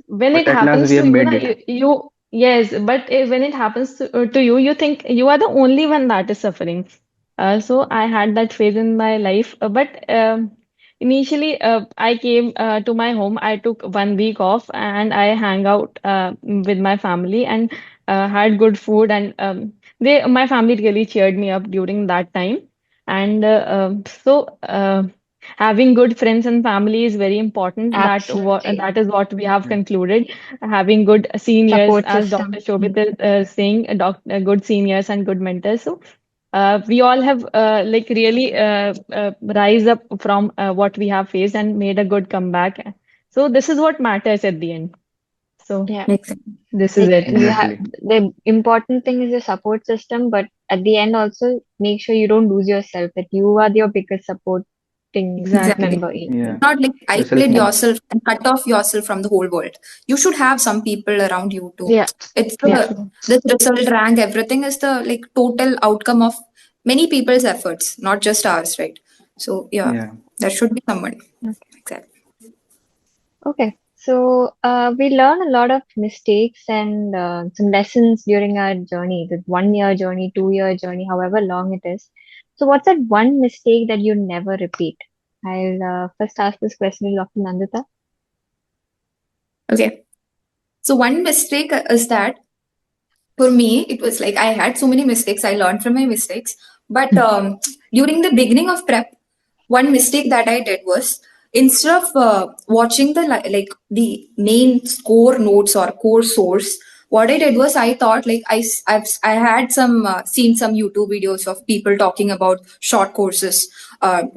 [SPEAKER 5] when
[SPEAKER 4] But
[SPEAKER 5] it
[SPEAKER 4] at last
[SPEAKER 5] happens
[SPEAKER 4] we
[SPEAKER 5] to
[SPEAKER 4] have
[SPEAKER 5] you,
[SPEAKER 4] made
[SPEAKER 5] na,
[SPEAKER 4] it.
[SPEAKER 5] yes, but when it happens to you, you think you are the only one that is suffering. So I had that phase in my life, but initially I came to my home. I took 1 week off and I hang out with my family and had good food, and my family really cheered me up during that time. And having good friends and family is very important.
[SPEAKER 2] absolutely.
[SPEAKER 5] That is what we have
[SPEAKER 4] Yeah.
[SPEAKER 5] concluded. Having good seniors,
[SPEAKER 2] Support
[SPEAKER 5] as Dr.
[SPEAKER 2] system.
[SPEAKER 5] Shobit is saying, good seniors and good mentors. So we all have like really rise up from what we have faced and made a good comeback. So this is what matters at the end. So
[SPEAKER 2] Yeah.
[SPEAKER 3] Makes sense.
[SPEAKER 5] this is
[SPEAKER 2] Like
[SPEAKER 5] it.
[SPEAKER 2] you have
[SPEAKER 4] Exactly.
[SPEAKER 2] the important thing is your support system, but at the end also make sure you don't lose yourself, that you are your biggest supporting
[SPEAKER 3] Exactly.
[SPEAKER 5] Exactly.
[SPEAKER 2] member in
[SPEAKER 4] Yeah.
[SPEAKER 2] life.
[SPEAKER 3] Not like
[SPEAKER 4] The self
[SPEAKER 3] isolate
[SPEAKER 4] motive.
[SPEAKER 3] yourself and cut off yourself from the whole world. You should have some people around you too.
[SPEAKER 2] Yeah,
[SPEAKER 3] It's
[SPEAKER 5] Yeah.
[SPEAKER 3] the this result, rank, everything is the like total outcome of many people's efforts, not just ours, right? So yeah,
[SPEAKER 4] Yeah.
[SPEAKER 3] there should be someone. Exactly.
[SPEAKER 2] okay. So we learn a lot of mistakes and some lessons during our journey, the 1 year journey, 2 year journey, however long it is. So what's that one mistake that you never repeat? I'll first ask this question to Dr. Nandita.
[SPEAKER 3] Okay. So one mistake is that for me, it was like I had so many mistakes. I learned from my mistakes. But during the beginning of prep, one mistake that I did was instead of watching the like the main core notes or core source, what I did was I thought like I had some seen some YouTube videos of people talking about short courses,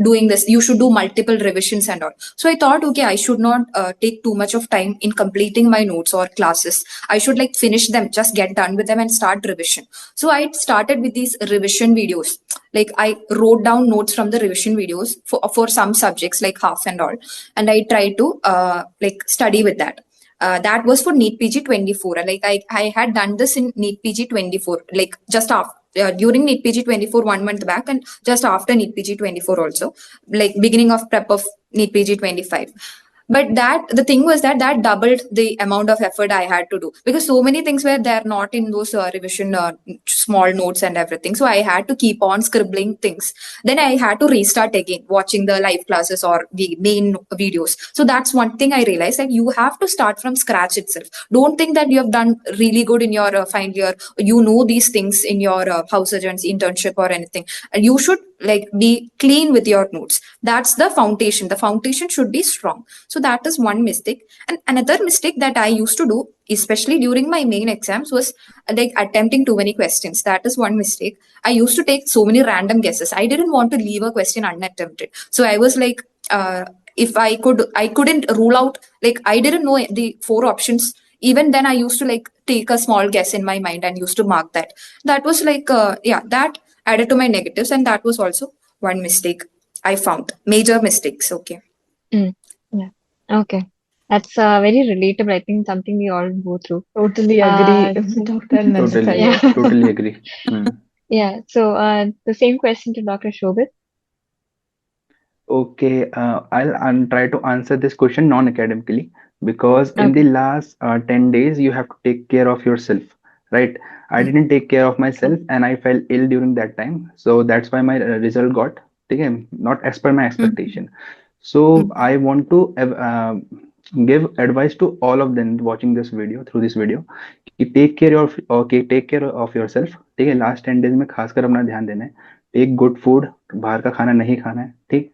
[SPEAKER 3] doing this. You should do multiple revisions and all. So I thought, okay, I should not take too much of time in completing my notes or classes. I should like finish them, just get done with them and start revision. So I started with these revision videos. Like I wrote down notes from the revision videos for some subjects like half and all, and I tried to like study with that. That was for NEET PG 24. Like I had done this in NEET PG 24, like just after. During NEET PG 24 1 month back, and just after NEET PG 24 also, like beginning of prep of NEET PG 25. But that the thing was that that doubled the amount of effort I had to do, because so many things were there not in those revision small notes and everything. So I had to keep on scribbling things. Then I had to restart again watching the live classes or the main videos. So that's one thing I realized, that you have to start from scratch itself. Don't think that you have done really good in your final year, you know these things in your house agency internship or anything, and you should like be clean with your notes. That's the foundation. The foundation should be strong. So that is one mistake. And another mistake that I used to do, especially during my main exams, was like attempting too many questions. That is one mistake. I used to take so many random guesses. I didn't want to leave a question unattempted. So I was like, if I couldn't rule out, like I didn't know the four options. Even then, I used to like take a small guess in my mind and used to mark that. That was like, yeah, that added to my negatives, and that was also one mistake I found. Major mistakes. Okay.
[SPEAKER 2] Mm, yeah. Okay. That's very relatable. I think something we all go through.
[SPEAKER 5] Totally agree with
[SPEAKER 2] So,
[SPEAKER 5] Dr. Nandita.
[SPEAKER 4] Totally.
[SPEAKER 2] yeah.
[SPEAKER 5] Yes.
[SPEAKER 4] Totally agree. Hmm.
[SPEAKER 2] Yeah. So the same question to Dr. Shobit.
[SPEAKER 4] Okay, I'll try to answer this question non-academically, because in the
[SPEAKER 2] Okay.
[SPEAKER 4] last 10 days you have to take care of yourself, right? I didn't take care of myself and I fell ill during that time. So that's why my result got taken not as per my
[SPEAKER 3] Mm-hmm.
[SPEAKER 4] expectation. So I want to give advice to all of them watching this video through this video कि take care of yourself, ठीक है, last 10 days में खासकर अपना ध्यान देना है, take good food, बाहर का खाना नहीं खाना है, ठीक,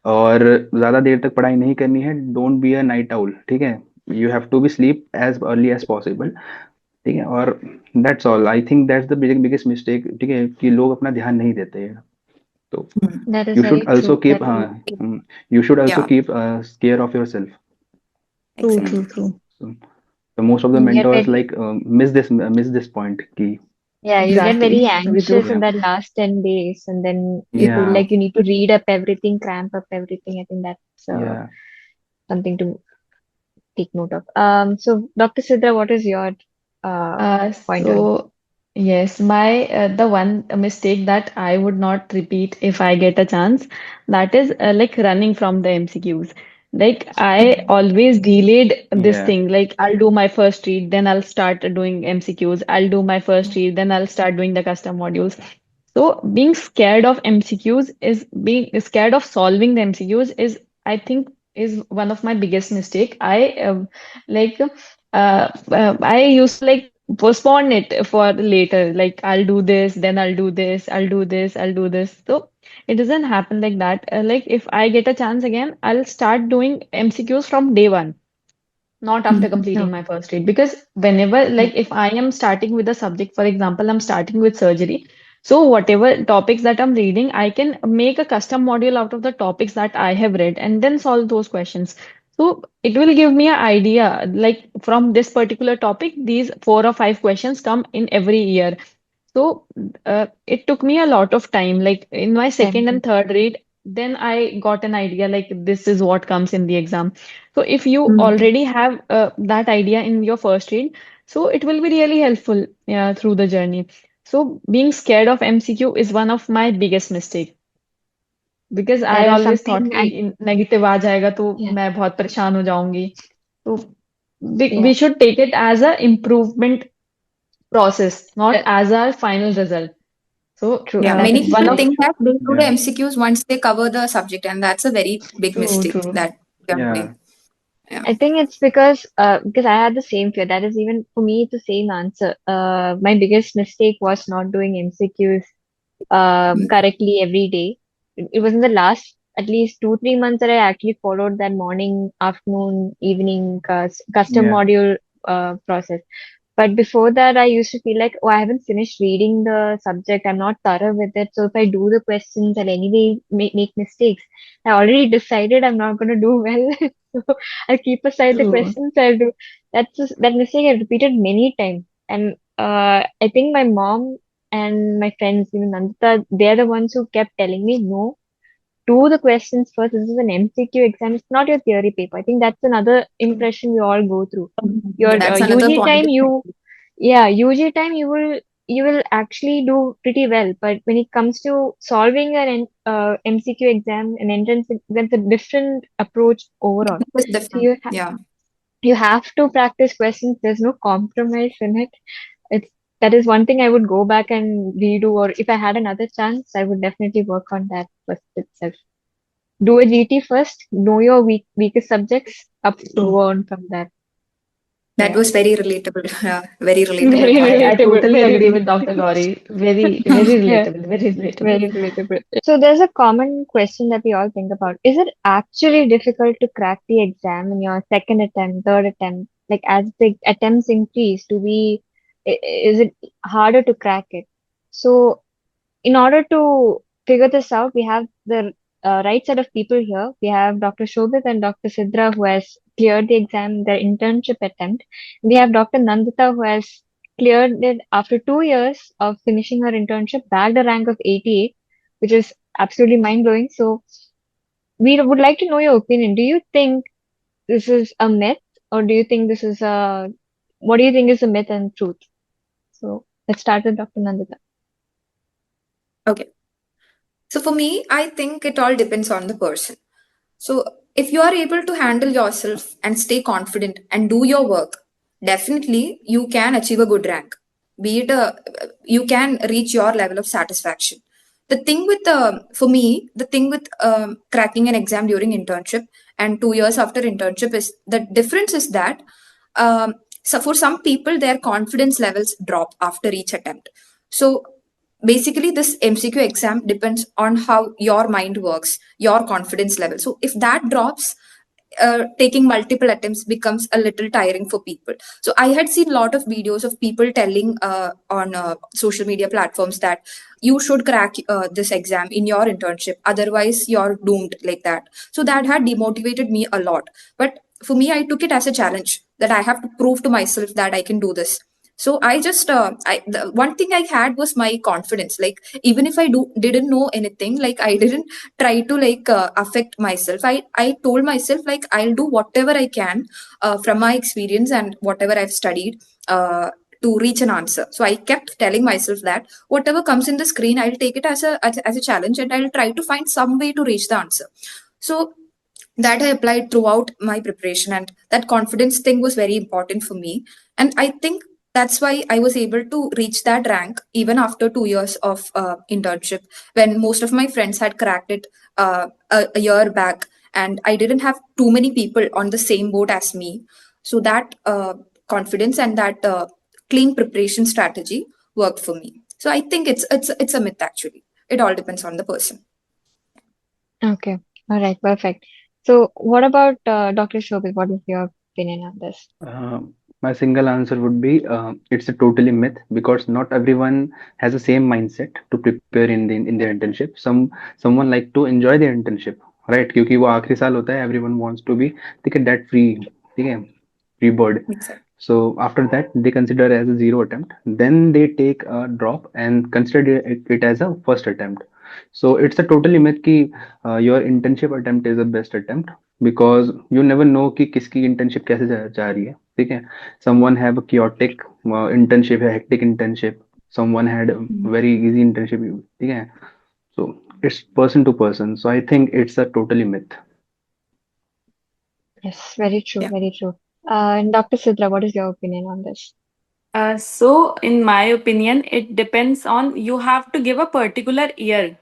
[SPEAKER 4] और ज्यादा देर तक पढ़ाई नहीं करनी है, don't be a night owl, ठीक है, you have to be sleep as early as possible, ठीक है, और that's all, I think that's the biggest mistake, ठीक है, कि लोग अपना ध्यान नहीं देते हैं, तो
[SPEAKER 2] That is
[SPEAKER 4] you should
[SPEAKER 2] very
[SPEAKER 4] also
[SPEAKER 2] true.
[SPEAKER 4] keep
[SPEAKER 2] That is
[SPEAKER 4] you should also
[SPEAKER 3] Yeah,
[SPEAKER 4] keep care of yourself.
[SPEAKER 5] True,
[SPEAKER 3] exactly.
[SPEAKER 5] true, true.
[SPEAKER 4] So, so most of the
[SPEAKER 2] you get
[SPEAKER 4] mentors
[SPEAKER 2] very,
[SPEAKER 4] like miss this point ki,
[SPEAKER 2] yeah, you get very
[SPEAKER 5] Exactly. We do.
[SPEAKER 2] anxious in
[SPEAKER 4] yeah,
[SPEAKER 2] that last 10 days, and then you
[SPEAKER 3] Yeah.
[SPEAKER 2] feel
[SPEAKER 4] yeah,
[SPEAKER 2] like you need to read up everything, cramp up everything. I think that's
[SPEAKER 4] yeah.
[SPEAKER 2] something to take note of. So Dr. Sidra, what is your uh, point on?
[SPEAKER 5] So yes, my the one mistake that I would not repeat if I get a chance, that is like running from the MCQs. Like I always delayed this
[SPEAKER 4] Yeah.
[SPEAKER 5] thing. Like I'll do my first read, then I'll start doing MCQs. I'll do my first read, then I'll start doing the custom modules. So being scared of MCQs is being scared of solving the MCQs is, I think, is one of my biggest mistake. Like I used to like postpone it for later. Like I'll do this, then I'll do this, I'll do this, I'll do this. So it doesn't happen like that. Like if I get a chance again, I'll start doing MCQs from day one, not after completing
[SPEAKER 2] No.
[SPEAKER 5] my first read. Because whenever,
[SPEAKER 2] Yeah.
[SPEAKER 5] like, if I am starting with a subject, for example, I'm starting with surgery. So whatever topics that I'm reading, I can make a custom module out of the topics that I have read and then solve those questions. So it will give me an idea, like from this particular topic, these 4 or 5 questions come in every year. So it took me a lot of time. Like in my second
[SPEAKER 2] Time.
[SPEAKER 5] and third read, then I got an idea like this is what comes in the exam. So if you already have that idea in your first read, so it will be really helpful through the journey. So being scared of MCQ is one of my biggest mistake because
[SPEAKER 2] That
[SPEAKER 5] I
[SPEAKER 2] is
[SPEAKER 5] always thought
[SPEAKER 2] something
[SPEAKER 5] कि negative आ जाएगा तो
[SPEAKER 2] yeah,
[SPEAKER 5] मैं बहुत परेशान हो जाऊंगी. So we
[SPEAKER 2] yeah,
[SPEAKER 5] should take it as a improvement process, not
[SPEAKER 2] that,
[SPEAKER 5] as our final result. So
[SPEAKER 2] true.
[SPEAKER 3] Yeah,
[SPEAKER 2] That
[SPEAKER 3] many
[SPEAKER 2] is
[SPEAKER 5] one
[SPEAKER 3] people
[SPEAKER 5] of
[SPEAKER 2] very
[SPEAKER 3] think
[SPEAKER 2] true.
[SPEAKER 3] that they do the
[SPEAKER 4] Yeah.
[SPEAKER 3] MCQs once they cover the subject, and that's a very big
[SPEAKER 5] true,
[SPEAKER 3] mistake
[SPEAKER 5] true.
[SPEAKER 3] that we are
[SPEAKER 4] Yeah.
[SPEAKER 3] doing. Yeah.
[SPEAKER 2] I think it's because I had the same fear. That is even for me, it's the same answer. My biggest mistake was not doing MCQs
[SPEAKER 3] Mm.
[SPEAKER 2] correctly every day. It was in the last at least 2, 3 months that I actually followed that morning, afternoon, evening custom
[SPEAKER 4] Yeah.
[SPEAKER 2] module process. But before that, I used to feel like, oh, I haven't finished reading the subject. I'm not thorough with it. So if I do the questions, I'll anyway make mistakes. I already decided I'm not going to do well. So I'll keep aside the
[SPEAKER 5] True.
[SPEAKER 2] questions. I'll do that mistake I repeated many times. And I think my mom and my friends, even Nandita, they're the ones who kept telling me, no, do the questions first. This is an MCQ exam. It's not your theory paper. I think that's another impression we all go through. Your
[SPEAKER 3] That's another
[SPEAKER 2] UG
[SPEAKER 3] point.
[SPEAKER 2] time, UG time, you will actually do pretty well. But when it comes to solving an MCQ exam, an entrance, that's a different approach overall.
[SPEAKER 3] It's
[SPEAKER 2] So
[SPEAKER 3] different. Yeah.
[SPEAKER 2] you have to practice questions. There's no compromise in it. It's that is one thing I would go back and redo, or if I had another chance, I would definitely work on that first itself. Do a GT first, know your weakest subjects, go
[SPEAKER 5] True.
[SPEAKER 2] on from that.
[SPEAKER 3] That
[SPEAKER 2] Yeah.
[SPEAKER 3] was very relatable. Yeah, very relatable
[SPEAKER 2] Very
[SPEAKER 3] point.
[SPEAKER 5] I
[SPEAKER 2] relatable,
[SPEAKER 5] totally
[SPEAKER 2] very
[SPEAKER 5] agree with
[SPEAKER 2] relatable.
[SPEAKER 5] Dr. Gauri. Very, very
[SPEAKER 2] Yeah,
[SPEAKER 5] relatable. Very relatable.
[SPEAKER 2] very relatable. So there's a common question that we all think about. Is it actually difficult to crack the exam in your second attempt, third attempt? Like as the attempts increase, is it harder to crack it? So in order to figure this out, we have the right set of people here. We have Dr. Shobit and Dr. Sidra who has cleared the exam, their internship attempt. We have Dr. Nandita who has cleared it after 2 years of finishing her internship, bagged a rank of 88, which is absolutely mind blowing. So we would like to know your opinion. Do you think this is a myth, or do you think this is what do you think is a myth and truth? So let's start with Dr. Nandita.
[SPEAKER 3] Okay. So for me, I think it all depends on the person. So if you are able to handle yourself and stay confident and do your work, definitely you can achieve a good rank. Be it you can reach your level of satisfaction. The thing with for me, the thing with cracking an exam during internship and 2 years after internship, is the difference is that so for some people their confidence levels drop after each attempt. So basically this MCQ exam depends on how your mind works, your confidence level. So if that drops, taking multiple attempts becomes a little tiring for people. So I had seen a lot of videos of people telling on social media platforms that you should crack this exam in your internship, otherwise you're doomed, like that. So that had demotivated me a lot. But for me, I took it as a challenge that I have to prove to myself that I can do this. So I just the one thing I had was my confidence. Like even if I didn't know anything, like I didn't try to like affect myself. I told myself like I'll do whatever I can from my experience and whatever I've studied to reach an answer. So I kept telling myself that whatever comes in the screen, I'll take it as a challenge, and I'll try to find some way to reach the answer. So that I applied throughout my preparation, and that confidence thing was very important for me. And I think that's why I was able to reach that rank even after 2 years of internship, when most of my friends had cracked it a year back, and I didn't have too many people on the same boat as me. So that confidence and that clean preparation strategy worked for me. So I think it's a myth actually. It all depends on the person.
[SPEAKER 2] Okay. All right. Perfect. So, what about Dr. Shobit? What is your opinion on this?
[SPEAKER 4] Uh, my single answer would be it's a totally myth because not everyone has the same mindset to prepare in their internship. Someone like to enjoy their internship, right? क्योंकि वो आखिरी साल होता है, everyone wants to be ठीक है debt free, ठीक है free bird.
[SPEAKER 3] Exactly.
[SPEAKER 4] So after that they consider as a zero attempt. Then they take a drop and consider it as a first attempt. So it's a totally myth कि your internship attempt is the best attempt because you never know कि किसकी internship कैसे जा रही है, ठीक है. Someone have a chaotic internship, a hectic internship. Someone had a very easy internship, ठीक है. So it's person to person. So I think it's a totally myth.
[SPEAKER 2] Yes, very true.
[SPEAKER 3] Yeah.
[SPEAKER 2] Very true. And Dr. Sidra, what is your opinion on this?
[SPEAKER 6] So, in my opinion, it depends on you have to give a particular year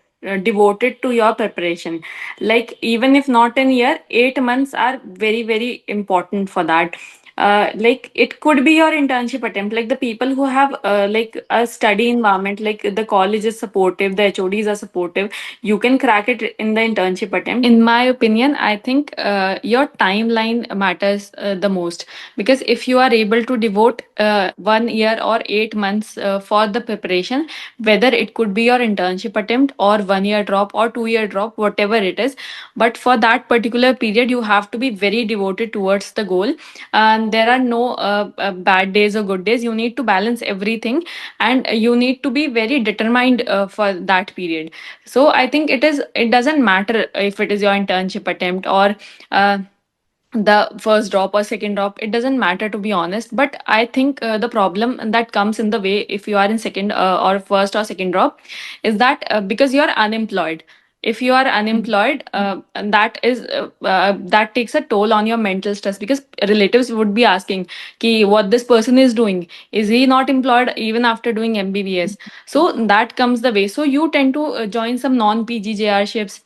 [SPEAKER 6] devoted to your preparation. Like, even if not an year, 8 months are very, very important for that. Like, it could be your internship attempt. Like, the people who have like a study environment, like the college is supportive, the HODs are supportive, you can crack it in the internship attempt. In my opinion, I think your timeline matters the most, because if you are able to devote 1 year or 8 months for the preparation, whether it could be your internship attempt or 1 year drop or 2 year drop, whatever it is, but for that particular period you have to be very devoted towards the goal. And there are no bad days or good days. You need to balance everything, and you need to be very determined for that period. So I think it doesn't matter if it is your internship attempt or uh, the first drop or second drop. It doesn't matter, to be honest. But I think the problem that comes in the way if you are in second or first or second drop is that because you are unemployed. If you are unemployed, and that takes a toll on your mental stress, because relatives would be asking ki what this person is doing, is he not employed even after doing MBBS? So that comes the way. So you tend to join some non PGJR ships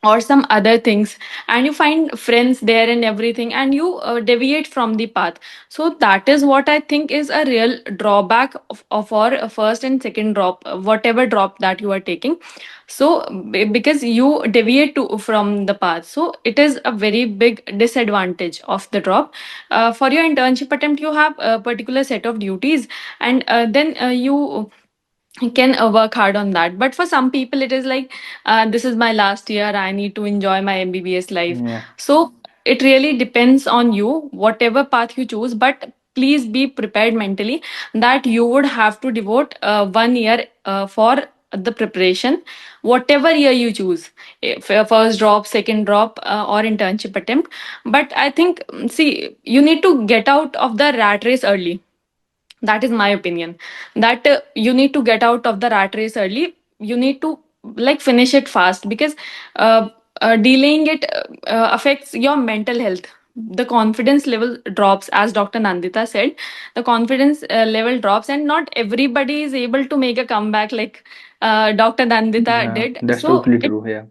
[SPEAKER 6] or some other things, and you find friends there and everything, and you deviate from the path. So that is what I think is a real drawback of our first and second drop, whatever drop that you are taking. So because you deviate from the path, so it is a very big disadvantage of the drop. For your internship attempt, you have a particular set of duties, and then you can work hard on that. But for some people it is like, this is my last year, I need to enjoy my MBBS life.
[SPEAKER 4] Yeah.
[SPEAKER 6] So it really depends on you, whatever path you choose. But please be prepared mentally that you would have to devote 1 year for the preparation, whatever year you choose, if first drop, second drop, or internship attempt. But I think, see, you need to get out of the rat race early. That is my opinion, that you need to get out of the rat race early. You need to like finish it fast, because delaying it affects your mental health. The confidence level drops, as Dr. Nandita said. The confidence level drops, and not everybody is able to make a comeback like Dr. Nandita
[SPEAKER 4] Yeah,
[SPEAKER 6] did.
[SPEAKER 4] that's
[SPEAKER 6] So
[SPEAKER 4] totally
[SPEAKER 6] it
[SPEAKER 4] true. Yeah.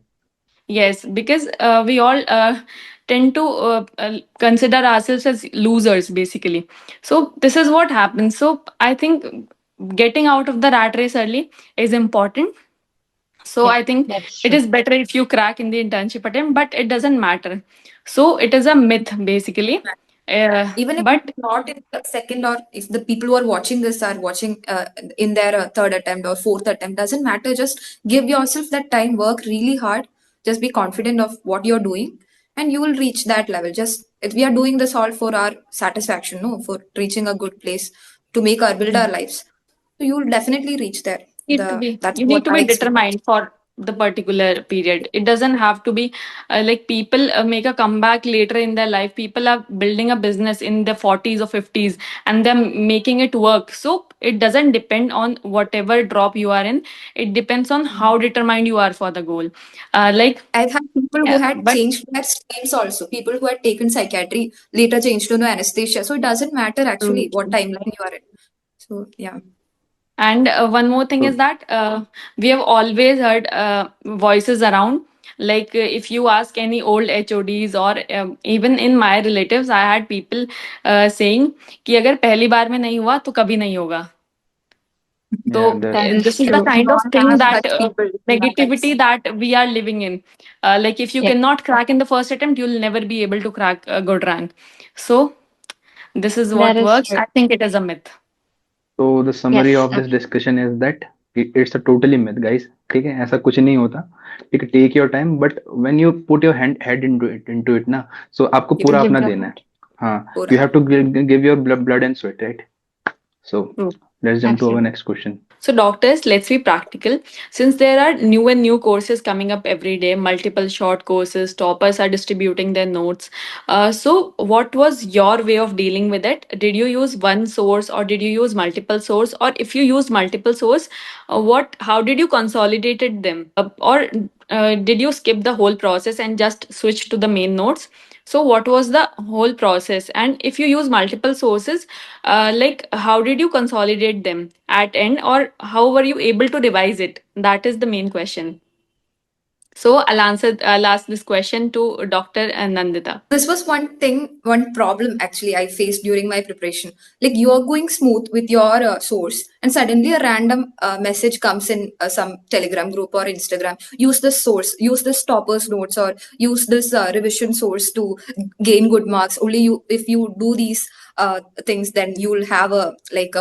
[SPEAKER 6] Yes, because we all tend to consider ourselves as losers, basically. So this is what happens. So I think getting out of the rat race early is important. So
[SPEAKER 2] Yeah,
[SPEAKER 6] I think
[SPEAKER 2] that's
[SPEAKER 6] it
[SPEAKER 2] true.
[SPEAKER 6] is better if you crack in the internship attempt, but it doesn't matter. So it is a myth, basically.
[SPEAKER 3] Even if
[SPEAKER 6] But
[SPEAKER 3] not in the second, or if the people who are watching this are watching in their third attempt or fourth attempt, doesn't matter. Just give yourself that time, work really hard, just be confident of what you're doing, and you will reach that level. Just if we are doing this all for our satisfaction, no, for reaching a good place to make our build our
[SPEAKER 2] Mm.
[SPEAKER 3] lives, so you will definitely reach there.
[SPEAKER 6] need to be
[SPEAKER 3] That's
[SPEAKER 6] you
[SPEAKER 3] what
[SPEAKER 6] need to
[SPEAKER 3] I
[SPEAKER 6] be
[SPEAKER 3] experienced.
[SPEAKER 6] determined for the particular period. It doesn't have to be like people make a comeback later in their life. People are building a business in their 40s or 50s, and they're making it work. So it doesn't depend on whatever drop you are in. It depends on how determined you are for the goal. Like
[SPEAKER 3] I've had people who
[SPEAKER 6] yeah,
[SPEAKER 3] had
[SPEAKER 6] but
[SPEAKER 3] changed their streams also. People who had taken psychiatry later changed to no anesthesia. So it doesn't matter actually what timeline you are in. So yeah.
[SPEAKER 6] And one more thing is
[SPEAKER 4] So
[SPEAKER 6] that we have always heard voices around. Like if you ask any old HODs or even in my relatives, I had people saying कि अगर पहली बार में नहीं हुआ तो कभी नहीं होगा.
[SPEAKER 4] yeah,
[SPEAKER 6] So
[SPEAKER 2] That is
[SPEAKER 6] this is the
[SPEAKER 2] true.
[SPEAKER 6] kind of
[SPEAKER 3] All
[SPEAKER 6] thing
[SPEAKER 3] have
[SPEAKER 6] that
[SPEAKER 3] such people in our lives.
[SPEAKER 6] negativity that we are living in. Like if you
[SPEAKER 2] Yeah,
[SPEAKER 6] cannot crack in the first attempt, you'll never be able to crack a good rank. So this is
[SPEAKER 2] that
[SPEAKER 6] what
[SPEAKER 2] is
[SPEAKER 6] works.
[SPEAKER 2] true.
[SPEAKER 6] I think it is a myth.
[SPEAKER 4] so the summary
[SPEAKER 2] Yes,
[SPEAKER 4] of this discussion is that it's a totally myth, guys. ठीक है, ऐसा कुछ नहीं होता. ठीक है, take your time, but when you put your head into it ना, so आपको
[SPEAKER 3] You
[SPEAKER 4] पूरा
[SPEAKER 3] will
[SPEAKER 2] give
[SPEAKER 4] अपना
[SPEAKER 2] your
[SPEAKER 4] देना है.
[SPEAKER 2] heart.
[SPEAKER 4] हाँ,
[SPEAKER 3] pour
[SPEAKER 4] you
[SPEAKER 3] out.
[SPEAKER 4] have to give your blood and sweat, right? So let's jump to our
[SPEAKER 2] Absolutely.
[SPEAKER 4] next question.
[SPEAKER 6] So, doctors, let's be practical. Since there are new courses coming up every day, multiple short courses, toppers are distributing their notes. So, what was your way of dealing with it? Did you use one source or did you use multiple source? Or if you used multiple source, how did you consolidated them? Or did you skip the whole process and just switch to the main notes? So, what was the whole process? And if you use multiple sources, like how did you consolidate them at end, or how were you able to revise it? That is the main question. So I'll ask this question to Dr. Nandita.
[SPEAKER 3] This was one thing, one problem actually I faced during my preparation. Like you are going smooth with your source, and suddenly a random message comes in some Telegram group or Instagram. Use this source, use this toppers notes, or use this revision source to gain good marks. Only you, if you do these things, then you will have a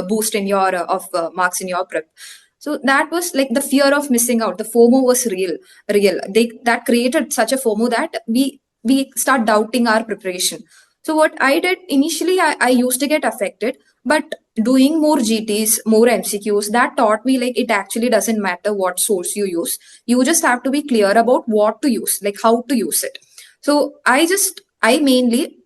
[SPEAKER 3] boost in your of marks in your prep. So that was like the fear of missing out. The FOMO was real. They that created such a FOMO that we start doubting our preparation. So what I did initially, I used to get affected, but doing more GTs, more MCQs, that taught me like it actually doesn't matter what source you use. You just have to be clear about what to use, like how to use it. So I mainly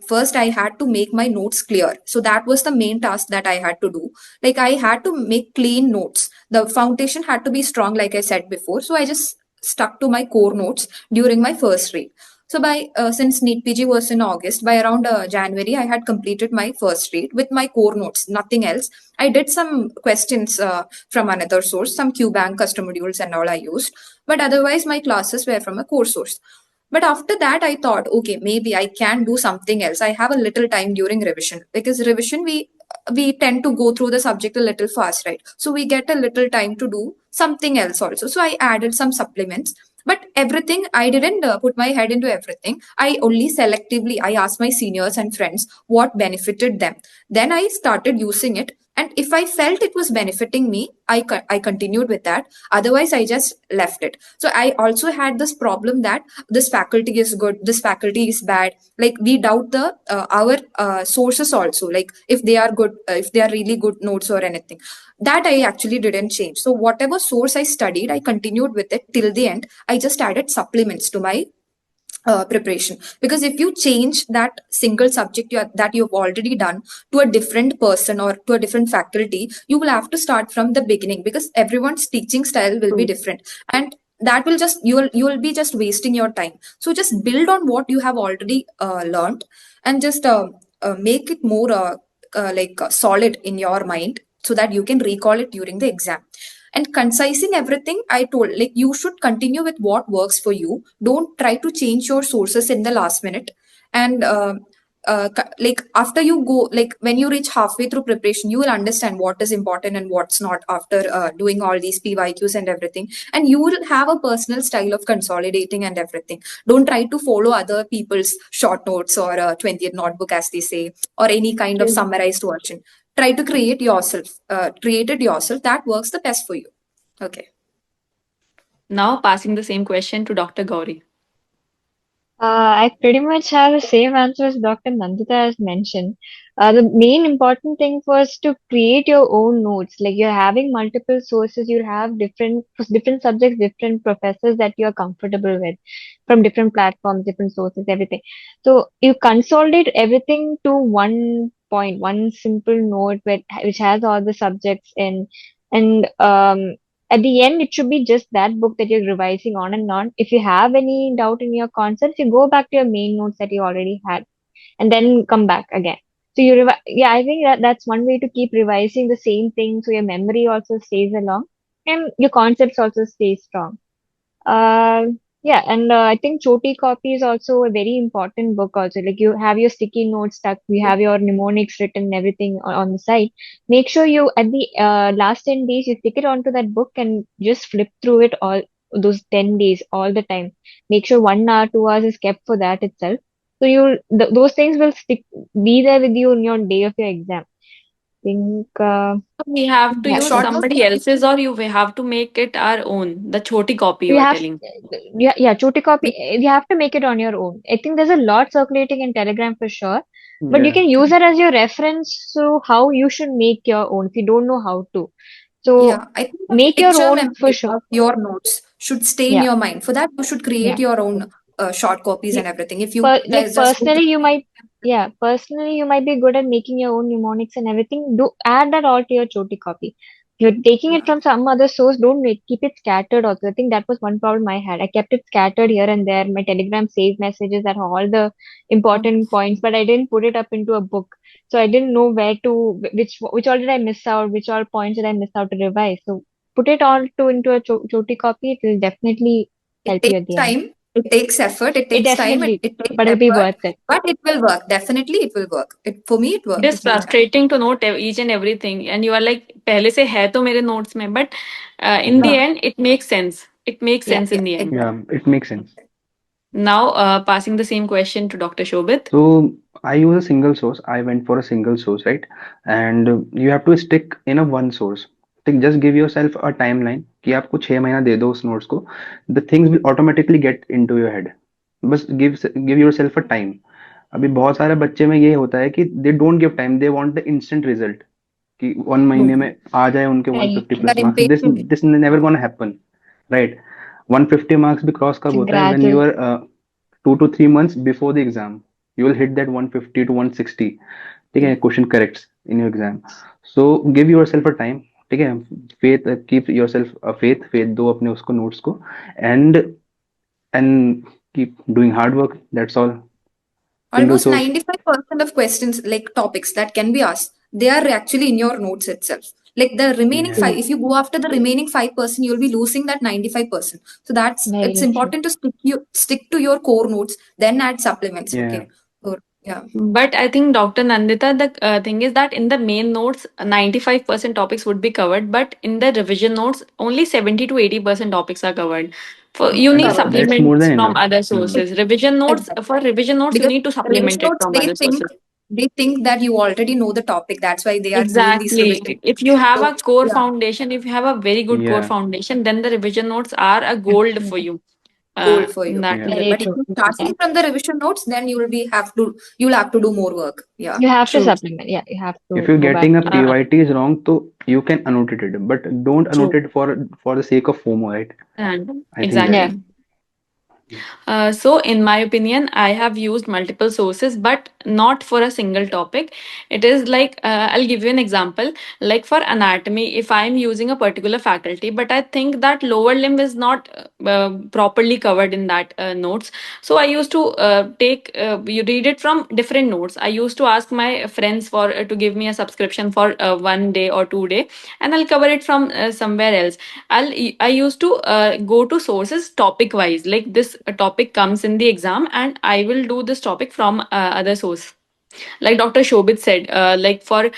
[SPEAKER 3] first I had to make my notes clear. So that was the main task that I had to do. Like I had to make clean notes. The foundation had to be strong, like I said before. So I just stuck to my core notes during my first read. So by since NEET PG was in August, by around January, I had completed my first read with my core notes, nothing else. I did some questions from another source, some QBank custom modules and all I used, but otherwise my classes were from a core source. But after that, I thought, okay, maybe I can do something else. I have a little time during revision because revision we tend to go through the subject a little fast, right? So we get a little time to do something else also. So I added some supplements, but everything I didn't put my head into everything. I only selectively I asked my seniors and friends what benefited them. Then I started using it, and if I felt it was benefiting me, I continued with that. Otherwise, I just left it. So I also had this problem that this faculty is good, this faculty is bad. Like we doubt the our sources also, like if they are good, if they are really good notes or anything. That I actually didn't change. So whatever source I studied, I continued with it till the end. I just added supplements to my preparation, because if you change that single subject that you've already done to a different person or to a different faculty, you will have to start from the beginning, because everyone's teaching style will be
[SPEAKER 6] True.
[SPEAKER 3] different, and that will just you will be just wasting your time. So just build on what you have already learned, and just make it more solid in your mind, so that you can recall it during the exam. And concising everything, I told, like, you should continue with what works for you. Don't try to change your sources in the last minute. And like after you go, like when you reach halfway through preparation, you will understand what is important and what's not after doing all these PYQs and everything. And you will have a personal style of consolidating and everything. Don't try to follow other people's short notes or 20th notebook, as they say, or any kind of
[SPEAKER 2] True.
[SPEAKER 3] summarized version. Try to create yourself, create it yourself. That works the best for you. Okay.
[SPEAKER 6] Now passing the same question to Dr. Gauri.
[SPEAKER 2] I pretty much have the same answer as Dr. Nandita has mentioned. The main important thing was to create your own notes. Like you're having multiple sources, you have different subjects, different professors that you're comfortable with from different platforms, different sources, everything. So you consolidate everything to one point, one simple note which has all the subjects in, and at the end, it should be just that book that you're revising on and on. If you have any doubt in your concepts, you go back to your main notes that you already had and then come back again. So yeah, I think that's one way to keep revising the same thing so your memory also stays along and your concepts also stay strong. Uh, yeah, and I think Choti copy is also a very important book also. Like you have your sticky notes stuck, you have your mnemonics written and everything on the side. Make sure you at the last 10 days you stick it onto that book and just flip through it all those 10 days all the time. Make sure 1 hour, 2 hours is kept for that itself. So those things will be there with you on your day of your exam. Think
[SPEAKER 6] We have to
[SPEAKER 2] yeah,
[SPEAKER 6] use
[SPEAKER 3] Short
[SPEAKER 2] that's
[SPEAKER 3] notes.
[SPEAKER 6] somebody else's, or we have to make it our own. The choti copy you
[SPEAKER 2] you
[SPEAKER 6] are
[SPEAKER 2] have,
[SPEAKER 6] telling.
[SPEAKER 2] yeah, Choti copy. You have to make it on your own. I think there's a lot circulating in Telegram for sure, but you
[SPEAKER 4] Yeah.
[SPEAKER 2] can use that as your reference to how you should make your own if you don't know how to. So
[SPEAKER 3] Yeah, I think the
[SPEAKER 2] make your
[SPEAKER 3] picture
[SPEAKER 2] own for
[SPEAKER 3] memory
[SPEAKER 2] sure.
[SPEAKER 3] of your notes should stay in
[SPEAKER 2] Yeah,
[SPEAKER 3] your mind. For that, you should create
[SPEAKER 2] yeah.
[SPEAKER 3] your own short copies
[SPEAKER 2] You,
[SPEAKER 3] and everything. If you
[SPEAKER 2] like
[SPEAKER 3] there's just
[SPEAKER 2] personally, personally, you might be good at making your own mnemonics and everything. Do add that all to your Choti copy. You're taking it
[SPEAKER 3] yeah,
[SPEAKER 2] from some other source, don't keep it scattered also. I think that was one problem I had. I kept it scattered here and there. My Telegram saved messages that all the important points, but I didn't put it up into a book. So I didn't know where to, which all did I miss out, which all points did I miss out to revise. So put it all into a Choti copy. It will definitely
[SPEAKER 3] it
[SPEAKER 2] help you
[SPEAKER 3] takes
[SPEAKER 2] at the end.
[SPEAKER 3] time, it takes effort, it
[SPEAKER 2] It
[SPEAKER 3] takes time,
[SPEAKER 2] definitely,
[SPEAKER 3] it takes
[SPEAKER 2] but it'll be
[SPEAKER 3] effort,
[SPEAKER 2] worth it.
[SPEAKER 3] but it will work. Definitely, it will work. For me, it
[SPEAKER 6] It
[SPEAKER 3] worked.
[SPEAKER 6] is frustrating to note each and everything, and you are like, पहले से है तो मेरे notes में, but in the
[SPEAKER 4] Yeah.
[SPEAKER 6] end, it makes sense. It makes
[SPEAKER 2] Yeah.
[SPEAKER 6] sense
[SPEAKER 3] Yeah,
[SPEAKER 6] in the end.
[SPEAKER 4] Yeah,
[SPEAKER 3] exactly.
[SPEAKER 4] it makes sense.
[SPEAKER 6] Now, passing the same question to Dr. Shobit.
[SPEAKER 4] So I use a single source. I went for a single source, right? And you have to stick in a one source. Like just give yourself a timeline कि आपको 6 महीना दे दो उस notes को. The things will automatically get into your head. बस give yourself a time. अभी बहुत सारे बच्चे में ये होता है कि they don't give time. They want the instant result. कि 1 महीने में आ जाए उनके
[SPEAKER 2] Right.
[SPEAKER 4] 150
[SPEAKER 3] That
[SPEAKER 4] plus marks. This
[SPEAKER 3] impatient.
[SPEAKER 4] this never gonna happen, right? 150 marks भी क्रॉस कब
[SPEAKER 2] It's a
[SPEAKER 4] होता है? When
[SPEAKER 2] gradual.
[SPEAKER 4] you are 2 to 3 months before the exam, you will hit that 150 to 160. ठीक है, question correct in your exam. So give your self a time. ठीक है, faith, keep your self a faith दो अपने उसको notes को. And and keep doing hard work. That's all. Single
[SPEAKER 3] Almost
[SPEAKER 4] source.
[SPEAKER 3] 95% of questions, like topics that can be asked, they are actually in your notes itself. Like the remaining
[SPEAKER 4] Yeah.
[SPEAKER 3] five,
[SPEAKER 2] True.
[SPEAKER 3] if you go after the remaining 5%, you'll be losing that 95%. So it's
[SPEAKER 2] Very true.
[SPEAKER 3] important to stick to your core notes, then add supplements.
[SPEAKER 4] Yeah.
[SPEAKER 3] Okay. Or yeah.
[SPEAKER 6] But I think Dr. Nandita, the thing is that in the main notes, 95% topics would be covered, but in the revision notes, only 70 to 80% topics are covered. For you need
[SPEAKER 4] And
[SPEAKER 3] Covered.
[SPEAKER 4] that's more
[SPEAKER 6] supplements
[SPEAKER 4] than
[SPEAKER 6] from
[SPEAKER 4] enough.
[SPEAKER 6] other
[SPEAKER 4] Hmm.
[SPEAKER 6] sources. Revision notes, for
[SPEAKER 3] Exactly.
[SPEAKER 6] revision notes, you
[SPEAKER 3] Because
[SPEAKER 6] need to
[SPEAKER 3] revision
[SPEAKER 6] supplement it
[SPEAKER 3] notes,
[SPEAKER 6] from other sources.
[SPEAKER 3] they think that you already know the topic. That's why they are doing these revision.
[SPEAKER 6] Exactly. If you have
[SPEAKER 3] So
[SPEAKER 6] a core
[SPEAKER 3] yeah,
[SPEAKER 6] foundation, if you have a very good core
[SPEAKER 4] Yeah.
[SPEAKER 6] foundation, then the revision notes are a gold for
[SPEAKER 2] Yeah.
[SPEAKER 6] you.
[SPEAKER 3] goal for
[SPEAKER 6] In
[SPEAKER 3] you.
[SPEAKER 6] that
[SPEAKER 4] Yeah.
[SPEAKER 6] way.
[SPEAKER 2] Very
[SPEAKER 3] But if
[SPEAKER 2] true.
[SPEAKER 3] you're
[SPEAKER 2] Yeah.
[SPEAKER 3] starting from the revision notes, then you'll have to do more work. Yeah.
[SPEAKER 2] You have to
[SPEAKER 6] True.
[SPEAKER 2] supplement. Yeah. You have
[SPEAKER 4] If
[SPEAKER 2] to
[SPEAKER 4] you're
[SPEAKER 2] go back
[SPEAKER 4] getting a
[SPEAKER 2] to.
[SPEAKER 4] PYT is wrong, so you can annotate it, but don't
[SPEAKER 6] True.
[SPEAKER 4] annotate for the sake of FOMO, right?
[SPEAKER 6] And
[SPEAKER 4] I think that.
[SPEAKER 2] Yeah.
[SPEAKER 6] exactly. So, in my opinion, I have used multiple sources, but not for a single topic. It is like, I'll give you an example. Like for anatomy, if I'm using a particular faculty, but I think that lower limb is not properly covered in that notes. So, I used to you read it from different notes. I used to ask my friends for to give me a subscription for 1 day or 2 day, and I'll cover it from somewhere else. I used to go to sources topic wise. Like this topic comes in the exam, and I will do this topic from other source. Like Dr. Shobit said, like for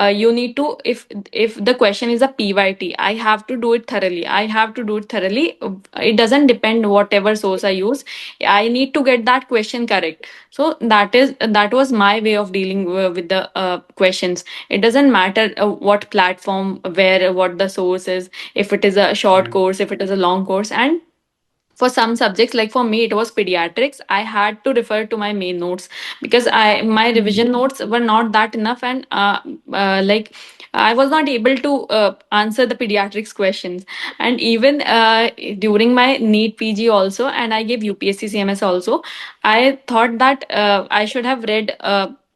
[SPEAKER 6] you need to, if the question is a PYT, I have to do it thoroughly. I have to do it thoroughly. It doesn't depend whatever source I use. I need to get that question correct. So that was my way of dealing with the questions. It doesn't matter what platform, where, what the source is, if it is a short
[SPEAKER 4] Mm.
[SPEAKER 6] course, if it is a long course. And for some subjects, like for me it was pediatrics, I had to refer to my main notes, because I my
[SPEAKER 2] Mm.
[SPEAKER 6] revision notes were not that enough. And like I was not able to answer the pediatrics questions. And even during my NEET PG also, and I gave UPSC CMS also, I thought that I should have read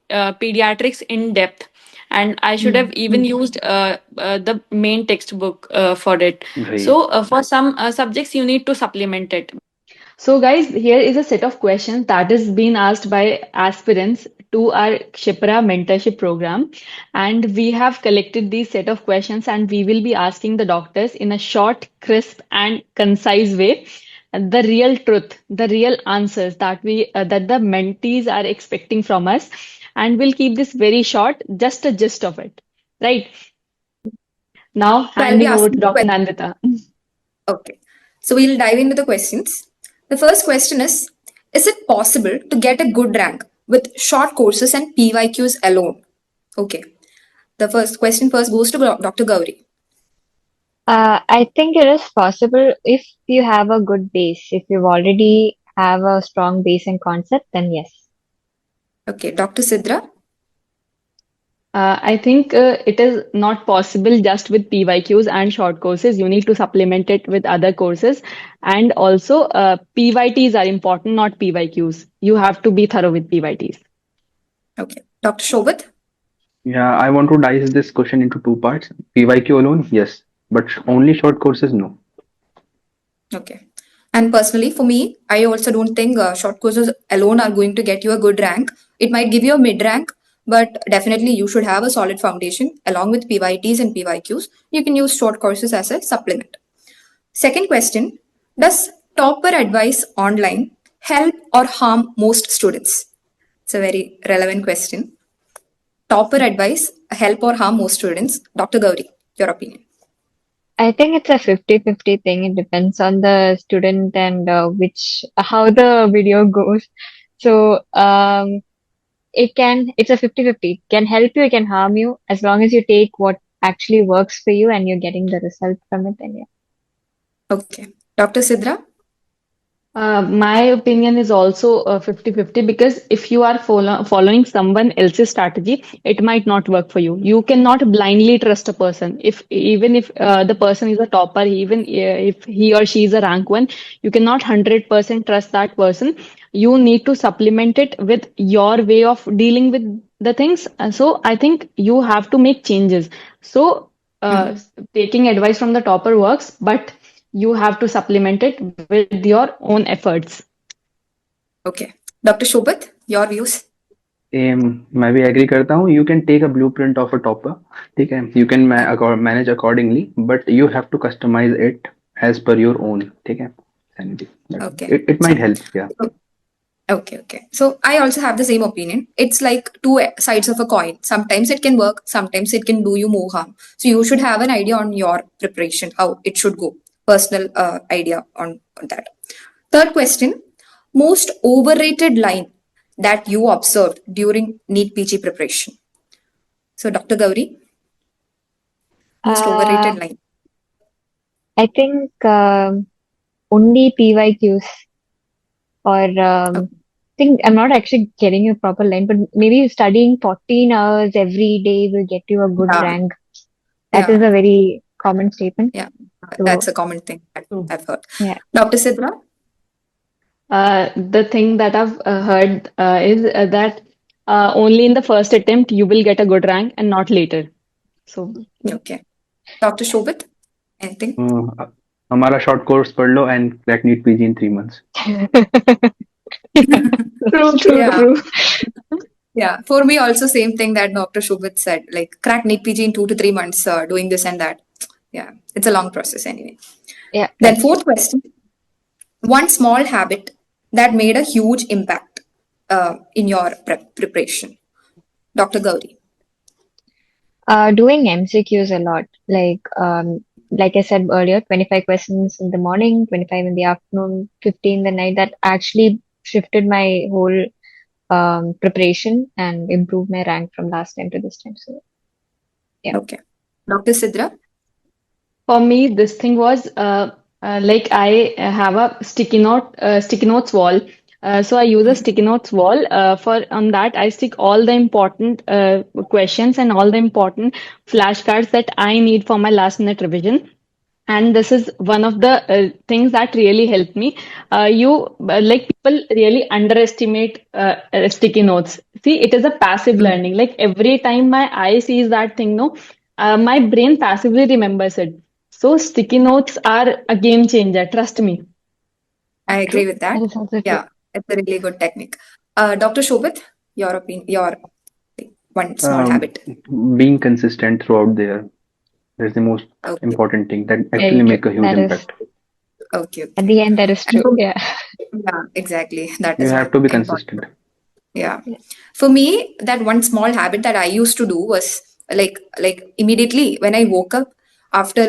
[SPEAKER 6] pediatrics in depth, and I should have
[SPEAKER 2] Mm.
[SPEAKER 6] even used the main textbook for it.
[SPEAKER 4] Right.
[SPEAKER 6] So for some subjects, you need to supplement it.
[SPEAKER 5] So, guys, here is a set of questions that is being asked by aspirants to our Shipra mentorship program. And we have collected these set of questions, and we will be asking the doctors in a short, crisp, and concise way the real truth, the real answers that that the mentees are expecting from us. And we'll keep this very short, just a gist of it. Right. Now,
[SPEAKER 3] So I'll be
[SPEAKER 5] handing over to
[SPEAKER 3] asking the
[SPEAKER 5] Dr.
[SPEAKER 3] question.
[SPEAKER 5] Nandita.
[SPEAKER 3] Okay. So we'll dive into the questions. The first question is it possible to get a good rank with short courses and PYQs alone? Okay. The first question first goes to Dr. Gauri.
[SPEAKER 2] I think it is possible if you have a good base. If you already have a strong base and concept, then yes.
[SPEAKER 3] Okay. Dr. Sidra.
[SPEAKER 5] I think it is not possible just with PYQs and short courses. You need to supplement it with other courses. And also, PYTs are important, not PYQs. You have to be thorough with PYTs.
[SPEAKER 3] Okay. Dr. Shobit.
[SPEAKER 4] Yeah, I want to dice this question into two parts. PYQ alone, yes, but only short courses, no.
[SPEAKER 3] Okay. And personally, for me, I also don't think short courses alone are going to get you a good rank. It might give you a mid rank, but definitely you should have a solid foundation along with PYTs and PYQs. You can use short courses as a supplement. Second question. Does topper advice online help or harm most students? It's a very relevant question. Topper advice help or harm most students? Dr. Gauri, your opinion.
[SPEAKER 2] I think it's a 50-50 thing. It depends on the student and how the video goes. So, it's a 50-50. It can help you, it can harm you. As long as you take what actually works for you and you're getting the result from it, then yeah.
[SPEAKER 3] Okay. Dr. Sidra?
[SPEAKER 5] My opinion is also 50-50, because if you are following someone else's strategy, it might not work for you. You cannot blindly trust a person. Even if the person is a topper, even if he or she is a rank one, you cannot 100% trust that person. You need to supplement it with your way of dealing with the things. So I think you have to make changes. So
[SPEAKER 3] Mhm.
[SPEAKER 5] taking advice from the topper works, but you have to supplement it with your own efforts.
[SPEAKER 3] Okay. Dr. Shobit, your views?
[SPEAKER 4] मैं भी agree करता हूँ. You can take a blueprint of a topper. ठीक है. You can manage accordingly, but you have to customize it as per your own. ठीक है. Sanity.
[SPEAKER 3] Okay.
[SPEAKER 4] It might help. Yeah.
[SPEAKER 3] Okay, okay. So I also have the same opinion. It's like two sides of a coin. Sometimes it can work, sometimes it can do you more harm. So you should have an idea on your preparation, how it should go. Personal idea on that. Third question, most overrated line that you observed during NEET PG preparation. So Dr. Gauri, most overrated
[SPEAKER 2] Uh,
[SPEAKER 3] line.
[SPEAKER 2] I think only PYQs or think I'm not actually getting you a proper line, but maybe studying 14 hours every day will get you a good
[SPEAKER 3] Yeah,
[SPEAKER 2] rank. That is
[SPEAKER 3] yeah,
[SPEAKER 2] a very common statement.
[SPEAKER 3] yeah. That's
[SPEAKER 2] So
[SPEAKER 3] a common thing that
[SPEAKER 5] True.
[SPEAKER 3] I've heard.
[SPEAKER 2] yeah,
[SPEAKER 3] Dr. Sidra?
[SPEAKER 5] The thing that I've heard is that only in the first attempt you will get a good rank and not later. So, yeah.
[SPEAKER 3] Okay. Dr. Shobit, anything?
[SPEAKER 4] Uh, हमारा short course पढ़ लो and crack NEET PG in 3 months.
[SPEAKER 2] True, true,
[SPEAKER 3] Yeah.
[SPEAKER 2] true.
[SPEAKER 3] Yeah. For me, also same thing that Dr. Shobit said, like crack NEET PG in 2 to 3 months, doing this and that. Yeah, it's a long process anyway.
[SPEAKER 2] Yeah,
[SPEAKER 3] Then
[SPEAKER 2] that's true.
[SPEAKER 3] fourth question, one small habit that made a huge impact in your preparation. Dr. Gauri.
[SPEAKER 2] Doing MCQs a lot. Like I said earlier, 25 questions in the morning, 25 in the afternoon, 50 in the night. That actually shifted my whole preparation and improved my rank from last time to this time. So, yeah.
[SPEAKER 3] Okay. Dr. Sidra.
[SPEAKER 5] For me, this thing was like I have a sticky notes wall. So I use a
[SPEAKER 3] Mhm.
[SPEAKER 5] sticky notes wall. For on that, I stick all the important questions and all the important flashcards that I need for my last minute revision. And this is one of the things that really helped me. Like people really underestimate sticky notes. See, it is a passive
[SPEAKER 3] Mm.
[SPEAKER 5] learning. Like every time my eye sees that thing, no, my brain passively remembers it. So sticky notes are a game changer. Trust me.
[SPEAKER 3] I agree
[SPEAKER 2] True.
[SPEAKER 3] with
[SPEAKER 2] That
[SPEAKER 3] that.
[SPEAKER 2] is also true.
[SPEAKER 3] Yeah, it's a really good technique. Dr. Shobit, your opinion, your like, one small
[SPEAKER 4] Um,
[SPEAKER 3] habit.
[SPEAKER 4] being consistent throughout the year. That's the most
[SPEAKER 3] Okay,
[SPEAKER 4] important thing that
[SPEAKER 2] Very
[SPEAKER 4] actually
[SPEAKER 2] true.
[SPEAKER 4] make a huge
[SPEAKER 2] That is,
[SPEAKER 4] impact.
[SPEAKER 3] okay,
[SPEAKER 2] at
[SPEAKER 3] okay.
[SPEAKER 2] the end, that is
[SPEAKER 3] And
[SPEAKER 2] true.
[SPEAKER 3] for,
[SPEAKER 2] Yeah.
[SPEAKER 3] yeah, exactly. That
[SPEAKER 4] You
[SPEAKER 3] is
[SPEAKER 4] have
[SPEAKER 3] one
[SPEAKER 4] to be
[SPEAKER 3] important.
[SPEAKER 4] consistent.
[SPEAKER 3] Yeah.
[SPEAKER 2] Yeah.
[SPEAKER 3] For me, that one small habit that I used to do was like immediately when I woke up after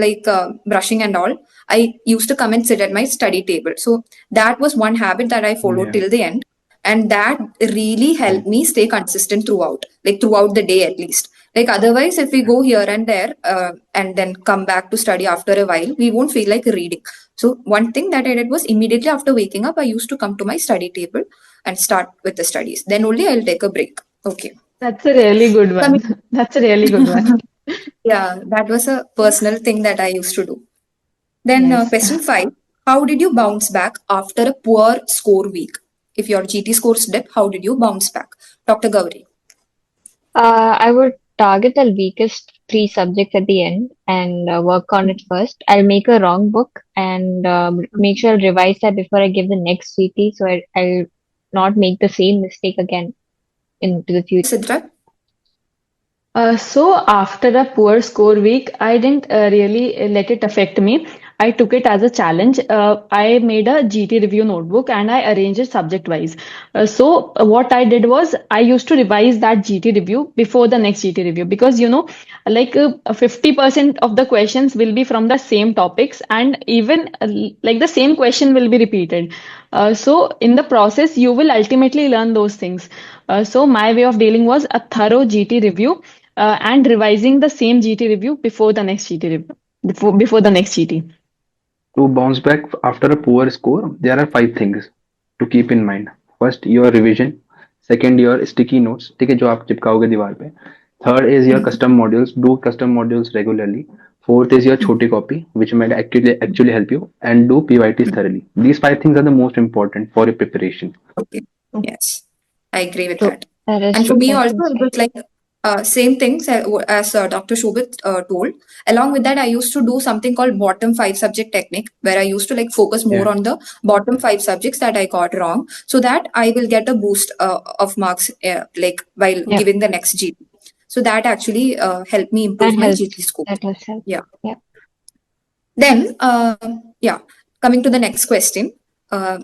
[SPEAKER 3] brushing and all, I used to come and sit at my study table. So that was one habit that I followed
[SPEAKER 4] Yeah.
[SPEAKER 3] till the end, and that really
[SPEAKER 4] Mm.
[SPEAKER 3] helped me stay consistent throughout, like throughout the day at least. Like otherwise, if we go here and there and then come back to study after a while, we won't feel like reading. So one thing that I did was immediately after waking up, I used to come to my study table and start with the studies. Then only I'll take a break. Okay.
[SPEAKER 5] That's a really good
[SPEAKER 3] Coming,
[SPEAKER 5] one. That's a really good one.
[SPEAKER 3] yeah, that was a personal thing that I used to do. Then
[SPEAKER 2] Nice.
[SPEAKER 3] question five: how did you bounce back after a poor score week? If your GT scores dipped, how did you bounce back, Dr. Gauri?
[SPEAKER 2] I would target the weakest three subjects at the end and work on it first. I'll make a wrong book and make sure I'll revise that before I give the next CT so I'll not make the same mistake again into the future.
[SPEAKER 3] Sidra?
[SPEAKER 5] So after a poor score week, I didn't really let it affect me. I took it as a challenge. I made a GT review notebook and I arranged it subject wise. What I did was I used to revise that GT review before the next GT review because 50% of the questions will be from the same topics and even like the same question will be repeated. So in the process, you will ultimately learn those things. So my way of dealing was a thorough GT review and revising the same GT review before the next GT review, before the next GT.
[SPEAKER 4] To bounce back after a poor score, there are 5 things to keep in mind. First, your revision. Second, your sticky notes. ठीक है जो आप चिपकाओगे दीवार पे. Third is your
[SPEAKER 3] Mhm.
[SPEAKER 4] custom modules. Do custom modules regularly. Fourth is your छोटी copy, which might actually help you, and do PYTs thoroughly. These 5 things are the most important for your preparation.
[SPEAKER 3] Okay. Yes, I agree with
[SPEAKER 2] True.
[SPEAKER 3] that.
[SPEAKER 2] That is
[SPEAKER 3] And for
[SPEAKER 2] true.
[SPEAKER 3] me
[SPEAKER 2] That
[SPEAKER 3] also,
[SPEAKER 2] is
[SPEAKER 3] it
[SPEAKER 2] right.
[SPEAKER 3] was like same things as Dr. Shobit told. Along with that, I used to do something called bottom five subject technique, where I used to like focus more
[SPEAKER 4] Yeah.
[SPEAKER 3] on the bottom five subjects that I got wrong, so that I will get a boost of marks like while
[SPEAKER 2] Yeah.
[SPEAKER 3] giving the next GP. So that actually helped me
[SPEAKER 2] That
[SPEAKER 3] improve my GT
[SPEAKER 2] helps.
[SPEAKER 3] score.
[SPEAKER 2] That does help.
[SPEAKER 3] Yeah.
[SPEAKER 2] Yeah.
[SPEAKER 3] Then, yeah, coming to the next question. Uh,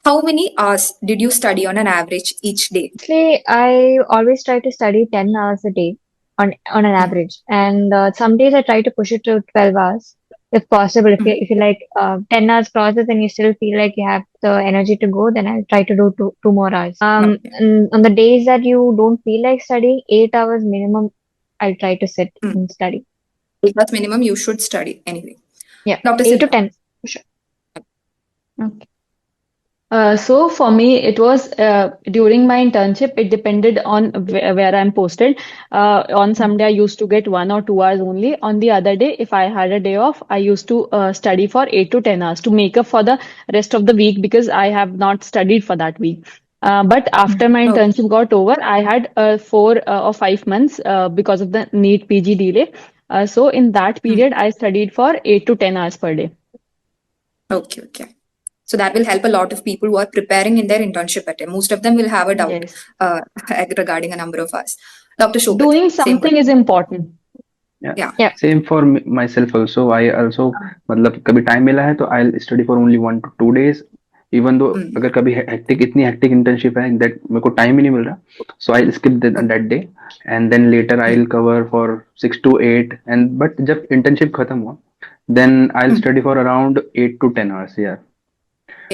[SPEAKER 3] how many hours did you study on an average each day?
[SPEAKER 2] Actually, I always try to study 10 hours a day on an
[SPEAKER 3] Mhm.
[SPEAKER 2] average. And some days I try to push it to 12 hours if possible.
[SPEAKER 3] Mhm.
[SPEAKER 2] If you like 10 hours process and you still feel like you have the energy to go, then I'll try to do two more hours.
[SPEAKER 3] Okay.
[SPEAKER 2] And on the days that you don't feel like studying, 8 hours minimum, I'll try to sit
[SPEAKER 3] Mm.
[SPEAKER 2] and study.
[SPEAKER 3] That's minimum you should study anyway.
[SPEAKER 2] Yeah,
[SPEAKER 3] Dr.
[SPEAKER 2] 8 to
[SPEAKER 3] Sidra.
[SPEAKER 2] 10. For sure.
[SPEAKER 5] Okay. So for me, it was during my internship, it depended on where I'm posted. On some day, I used to get 1 or 2 hours only. On the other day, if I had a day off, I used to study for 8 to 10 hours to make up for the rest of the week because I have not studied for that week. But after my
[SPEAKER 3] Okay.
[SPEAKER 5] internship got over, I had 4 or 5 months because of the NEET PG delay. So in that
[SPEAKER 3] Hmm.
[SPEAKER 5] period, I studied for 8 to 10 hours per day.
[SPEAKER 3] Okay, okay. So that will help a lot of people who are preparing in their internship attempt. Most of them will have a doubt
[SPEAKER 5] Yes.
[SPEAKER 3] uh, regarding a number of us. Dr. Shobit,
[SPEAKER 5] Doing
[SPEAKER 3] same
[SPEAKER 5] something
[SPEAKER 3] question.
[SPEAKER 5] is important.
[SPEAKER 4] Yeah,
[SPEAKER 3] Yeah.
[SPEAKER 2] Yeah.
[SPEAKER 4] same for myself also. I also मतलब कभी time मिला है तो I'll study for only 1 to 2 days. Even though
[SPEAKER 3] Hmm.
[SPEAKER 4] अगर कभी hectic इतनी hectic internship है that मेरे को time ही नहीं मिल रहा, so I'll skip that day and then later
[SPEAKER 3] Hmm.
[SPEAKER 4] I'll cover for 6 to 8 and but जब internship खत्म हुआ, then I'll
[SPEAKER 3] Hmm.
[SPEAKER 4] study for around 8 to 10 hours. Yeah,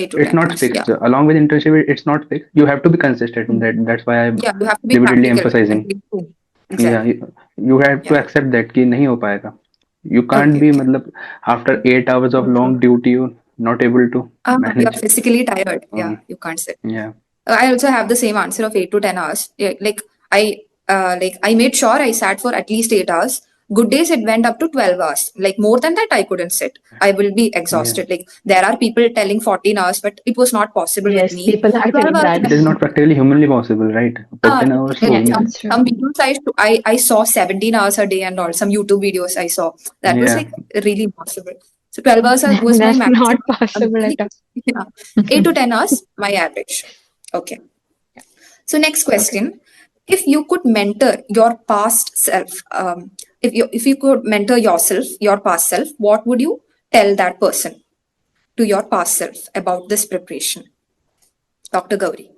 [SPEAKER 3] 8 to
[SPEAKER 4] it's
[SPEAKER 3] 10
[SPEAKER 4] not
[SPEAKER 3] hours. Yeah.
[SPEAKER 4] fixed. Along with internship, it's not fixed. You have to be consistent.
[SPEAKER 3] Hmm.
[SPEAKER 4] That's why I'm
[SPEAKER 3] Yeah, you have to be
[SPEAKER 4] repeatedly
[SPEAKER 3] practical.
[SPEAKER 4] emphasizing.
[SPEAKER 3] True.
[SPEAKER 4] Yeah,
[SPEAKER 3] Exactly.
[SPEAKER 4] you have to
[SPEAKER 3] Yeah.
[SPEAKER 4] accept that कि नहीं हो पाएगा. You can't
[SPEAKER 3] Okay,
[SPEAKER 4] be
[SPEAKER 3] okay.
[SPEAKER 4] मतलब after 8 hours of
[SPEAKER 5] So
[SPEAKER 4] long
[SPEAKER 5] true.
[SPEAKER 4] duty you not able to
[SPEAKER 3] You're
[SPEAKER 4] manage.
[SPEAKER 3] physically tired. Yeah,
[SPEAKER 4] Um,
[SPEAKER 3] you can't sit.
[SPEAKER 4] yeah,
[SPEAKER 3] I also have the same answer of 8 to 10 hours. Yeah, like I made sure I sat for at least 8 hours. Good days it went up to 12 hours. Like more than that I couldn't sit. I will be
[SPEAKER 4] yeah.
[SPEAKER 3] exhausted. Like there are people telling 14 hours, but it was not possible with
[SPEAKER 5] Yes,
[SPEAKER 3] me.
[SPEAKER 5] people are
[SPEAKER 3] 12
[SPEAKER 5] telling
[SPEAKER 3] hours.
[SPEAKER 5] that.
[SPEAKER 4] It is not practically humanly possible, right? 14 hours तो
[SPEAKER 3] Like
[SPEAKER 4] हो
[SPEAKER 2] Yeah,
[SPEAKER 4] ही नहीं
[SPEAKER 3] some
[SPEAKER 2] that's
[SPEAKER 4] सकता.
[SPEAKER 2] true.
[SPEAKER 3] some videos I saw 17 hours a day and all. Some YouTube videos I saw that was
[SPEAKER 4] Yeah,
[SPEAKER 3] like really impossible. So 12 hours was my
[SPEAKER 2] That's not
[SPEAKER 3] maximum.
[SPEAKER 2] possible at all.
[SPEAKER 3] Yeah, 8 to 10 hours my average. Okay. So next
[SPEAKER 2] Okay.
[SPEAKER 3] question: if you could mentor your past self, if you could mentor yourself, your past self, what would you tell that person to your past self about this preparation, Dr. Gauri?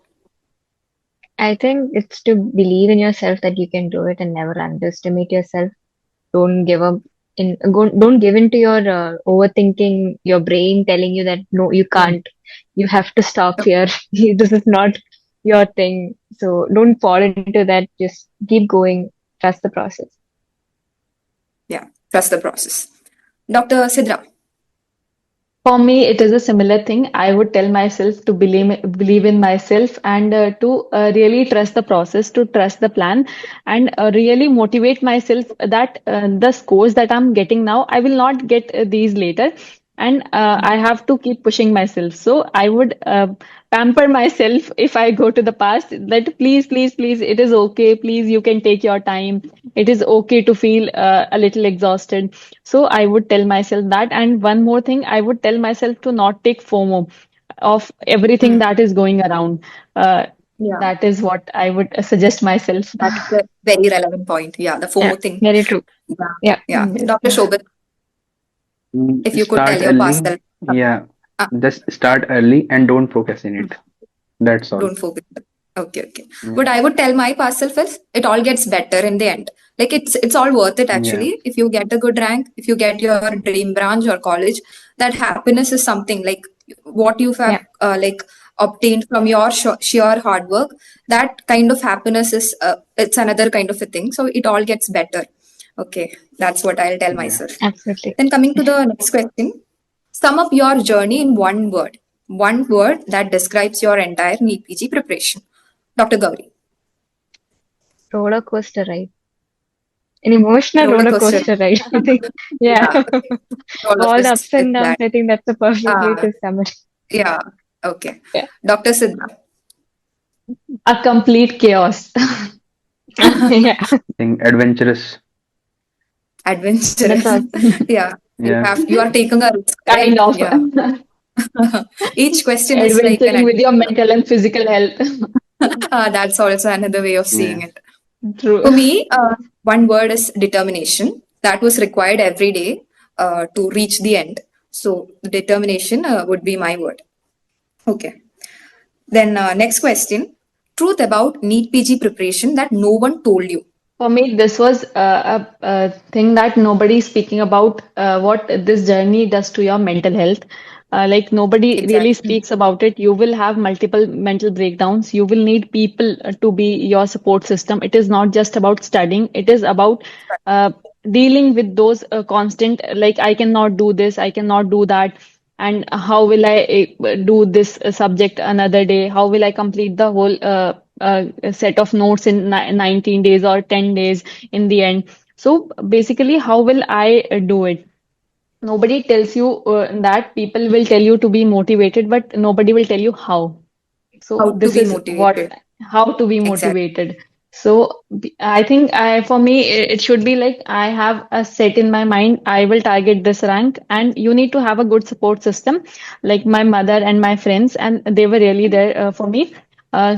[SPEAKER 2] I think it's to believe in yourself that you can do it and never underestimate yourself. Don't give up don't give in to your overthinking, your brain telling you that no, you can't. You have to stop here. This is not your thing. So don't fall into that. Just keep going. Trust the process.
[SPEAKER 3] Yeah, trust the process. Dr. Sidra.
[SPEAKER 5] For me, it is a similar thing. I would tell myself to believe in myself and to really trust the process, to trust the plan, and really motivate myself that the scores that I'm getting now, I will not get these later, and I have to keep pushing myself. So I would pamper myself if I go to the past. That please, please, please, it is okay. Please, you can take your time. It is okay to feel a little exhausted. So I would tell myself that. And one more thing, I would tell myself to not take FOMO of everything
[SPEAKER 3] Hmm.
[SPEAKER 5] that is going around. Uh,
[SPEAKER 3] Yeah,
[SPEAKER 5] that is what I would suggest myself.
[SPEAKER 3] that's a very relevant point. Yeah, the
[SPEAKER 2] Yeah,
[SPEAKER 3] FOMO thing.
[SPEAKER 2] very true.
[SPEAKER 3] Yeah,
[SPEAKER 2] Yeah.
[SPEAKER 3] yeah.
[SPEAKER 5] Yes.
[SPEAKER 3] Dr. Shobit, if you could tell
[SPEAKER 4] start
[SPEAKER 3] your past
[SPEAKER 4] early.
[SPEAKER 3] self something.
[SPEAKER 4] Yeah,
[SPEAKER 3] Ah,
[SPEAKER 4] just start early and don't procrastinate. That's all.
[SPEAKER 3] don't focus. Okay, okay.
[SPEAKER 4] Yeah,
[SPEAKER 3] What I would tell my past self is it all gets better in the end. Like it's all worth it
[SPEAKER 4] yeah,
[SPEAKER 3] actually. If you get a good rank, if you get your dream branch or college, that happiness is something like what you have
[SPEAKER 2] Yeah.
[SPEAKER 3] like obtained from your sheer hard work. That kind of happiness is it's another kind of a thing. So it all gets better. Okay, that's what I'll tell
[SPEAKER 4] yeah.
[SPEAKER 3] myself.
[SPEAKER 2] Absolutely.
[SPEAKER 3] Then coming to the next question, sum up your journey in one word. One word that describes your entire NEET PG preparation. Dr. Gauri.
[SPEAKER 2] Roller coaster ride. An emotional
[SPEAKER 3] Roller
[SPEAKER 2] roller
[SPEAKER 3] coaster.
[SPEAKER 2] coaster ride. I think. Yeah.
[SPEAKER 3] Yeah, all of
[SPEAKER 2] All the
[SPEAKER 3] this
[SPEAKER 2] ups
[SPEAKER 3] is
[SPEAKER 2] and downs.
[SPEAKER 3] that.
[SPEAKER 2] I think that's a perfect way
[SPEAKER 3] Uh,
[SPEAKER 2] to sum it.
[SPEAKER 3] yeah, okay.
[SPEAKER 2] Yeah.
[SPEAKER 3] Dr. Siddha.
[SPEAKER 5] A complete chaos.
[SPEAKER 2] Yeah.
[SPEAKER 4] Think adventurous.
[SPEAKER 3] Adventurous.
[SPEAKER 2] That's all.
[SPEAKER 3] Yeah,
[SPEAKER 4] Yeah,
[SPEAKER 3] you are taking a risk, right?
[SPEAKER 5] Kind of.
[SPEAKER 3] Yeah. Each question is like an
[SPEAKER 5] Adventuring with your
[SPEAKER 3] adventure.
[SPEAKER 5] mental and physical health.
[SPEAKER 3] That's also another way of seeing
[SPEAKER 4] yeah,
[SPEAKER 3] it.
[SPEAKER 5] True.
[SPEAKER 3] For me, one word is determination. That was required every day to reach the end. So, determination would be my word. Okay. Then, next question, truth about NEET PG preparation that no one told you.
[SPEAKER 5] For me, this was a thing that nobody's speaking about what this journey does to your mental health. Like nobody really
[SPEAKER 3] Exactly.
[SPEAKER 5] speaks about it. You will have multiple mental breakdowns. You will need people to be your support system. It is not just about studying. It is about uh, dealing with those constant, like I cannot do this, I cannot do that. and how will I do this subject another day? How will I complete the whole set of notes in 19 days or 10 days in the end? So basically, how will I do it? Nobody tells you that. People will tell you to be motivated, but nobody will tell you how. So
[SPEAKER 3] How to
[SPEAKER 5] this
[SPEAKER 3] be
[SPEAKER 5] is what,
[SPEAKER 3] motivated.
[SPEAKER 5] how to be
[SPEAKER 3] Exactly.
[SPEAKER 5] motivated. So I think for me it should be like I have a set in my mind. I will target this rank, and you need to have a good support system, like my mother and my friends, and they were really there for me.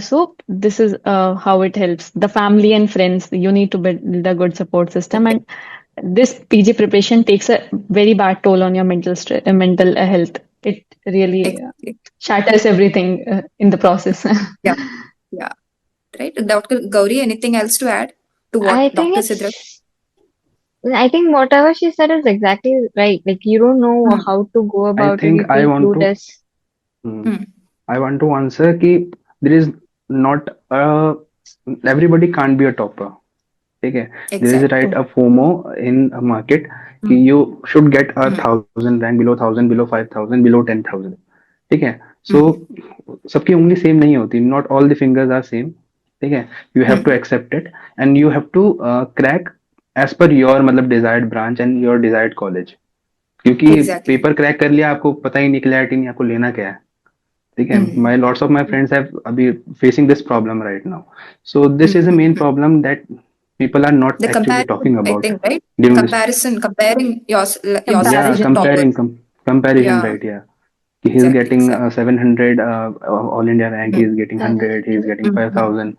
[SPEAKER 5] So this is how it helps. The family and friends. You need to build a good support system,
[SPEAKER 3] Okay.
[SPEAKER 5] and this PG preparation takes a very bad toll on your mental health. It really
[SPEAKER 3] Exactly.
[SPEAKER 5] shatters everything in the process.
[SPEAKER 3] Yeah. Yeah. Right. Dr. Gauri, anything else to add to
[SPEAKER 2] I
[SPEAKER 3] what
[SPEAKER 2] think
[SPEAKER 3] Dr. Sidra?
[SPEAKER 2] it's, I think whatever she said is exactly right. Like, you don't know
[SPEAKER 3] Hmm.
[SPEAKER 2] how to go
[SPEAKER 4] I
[SPEAKER 2] about it. You
[SPEAKER 4] think I
[SPEAKER 2] feel
[SPEAKER 4] want to
[SPEAKER 2] clueless.
[SPEAKER 4] hmm,
[SPEAKER 3] Hmm.
[SPEAKER 4] I want to answer कि there is not a everybody can't be a topper. Okay, there is a
[SPEAKER 3] Exactly.
[SPEAKER 4] right
[SPEAKER 5] True.
[SPEAKER 4] a FOMO in a market कि
[SPEAKER 3] Hmm.
[SPEAKER 4] you should get a
[SPEAKER 3] Hmm.
[SPEAKER 4] 1000 rank, below 1000, below 5000, below 10,000. ठीक है, so
[SPEAKER 3] Hmm.
[SPEAKER 4] सबकी उंगली same नहीं होती, not all the fingers are same. ठीक है, you have to
[SPEAKER 3] Hmm.
[SPEAKER 4] accept it and you have to crack as per your मतलब desired branch and your desired college. क्योंकि
[SPEAKER 3] Exactly.
[SPEAKER 4] पेपर क्रैक कर लिया, आपको पता ही नहीं, क्लैरिटी नहीं, आपको लेना क्या है. ठीक है,
[SPEAKER 3] Hmm.
[SPEAKER 4] my lots of my friends have अभी facing this problem right now. So this is a
[SPEAKER 3] Hmm.
[SPEAKER 4] main problem that people are not
[SPEAKER 3] The
[SPEAKER 4] actually
[SPEAKER 3] comparison,
[SPEAKER 4] talking
[SPEAKER 3] I
[SPEAKER 4] about
[SPEAKER 3] think, right?
[SPEAKER 4] during this.
[SPEAKER 3] Comparison, comparing yourself
[SPEAKER 4] Yeah,
[SPEAKER 3] with
[SPEAKER 5] Comparison.
[SPEAKER 3] toppers.
[SPEAKER 4] comparison,
[SPEAKER 3] Yeah.
[SPEAKER 4] right? Yeah, he is
[SPEAKER 3] Exactly.
[SPEAKER 4] getting
[SPEAKER 3] Exactly.
[SPEAKER 4] 700 all India rank, he
[SPEAKER 3] Hmm.
[SPEAKER 4] is getting
[SPEAKER 2] That is
[SPEAKER 4] 100, he is
[SPEAKER 2] true.
[SPEAKER 4] getting
[SPEAKER 3] Hmm.
[SPEAKER 4] 5000.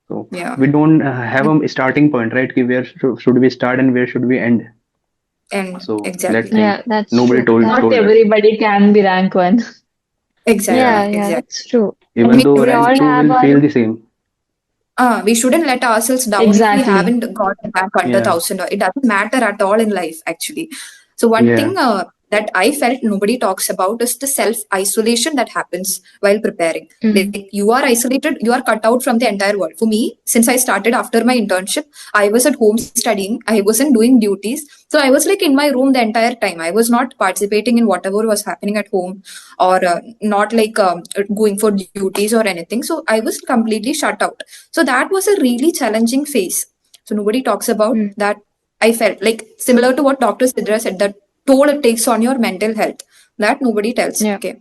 [SPEAKER 4] So
[SPEAKER 3] Yeah.
[SPEAKER 4] we don't have a starting point, right? Ki where should we start and where should we end?
[SPEAKER 3] And
[SPEAKER 4] So let's
[SPEAKER 3] exactly.
[SPEAKER 4] think.
[SPEAKER 2] Yeah, that's
[SPEAKER 4] Nobody
[SPEAKER 2] true.
[SPEAKER 4] told
[SPEAKER 2] That
[SPEAKER 5] Not
[SPEAKER 4] told us.
[SPEAKER 5] everybody can be rank one.
[SPEAKER 3] Exactly.
[SPEAKER 2] Yeah,
[SPEAKER 4] Yeah,
[SPEAKER 2] yeah,
[SPEAKER 3] Exactly.
[SPEAKER 2] that's true.
[SPEAKER 4] even
[SPEAKER 3] We
[SPEAKER 2] And
[SPEAKER 4] though
[SPEAKER 2] we
[SPEAKER 3] shouldn't
[SPEAKER 4] rank
[SPEAKER 2] all
[SPEAKER 4] 2
[SPEAKER 2] have
[SPEAKER 4] will
[SPEAKER 2] our,
[SPEAKER 4] feel the same.
[SPEAKER 3] we shouldn't let ourselves down if we
[SPEAKER 5] Exactly.
[SPEAKER 3] haven't got rank under
[SPEAKER 4] Yeah,
[SPEAKER 3] 1,000. It doesn't matter at all in life, actually. So one
[SPEAKER 4] yeah,
[SPEAKER 3] thing that I felt nobody talks about is the self isolation that happens while preparing.
[SPEAKER 2] mm,
[SPEAKER 3] Like you are isolated, you are cut out from the entire world. For me, since I started after my internship, I was at home studying. I wasn't doing duties, so I was like in my room the entire time. I was not participating in whatever was happening at home, or not like going for duties or anything. So I was completely shut out. So that was a really challenging phase. So nobody talks about
[SPEAKER 2] mm,
[SPEAKER 3] that. I felt like similar to what Dr. Sidra said, that toll it takes on your mental health. That nobody tells.
[SPEAKER 2] yeah,
[SPEAKER 3] Okay.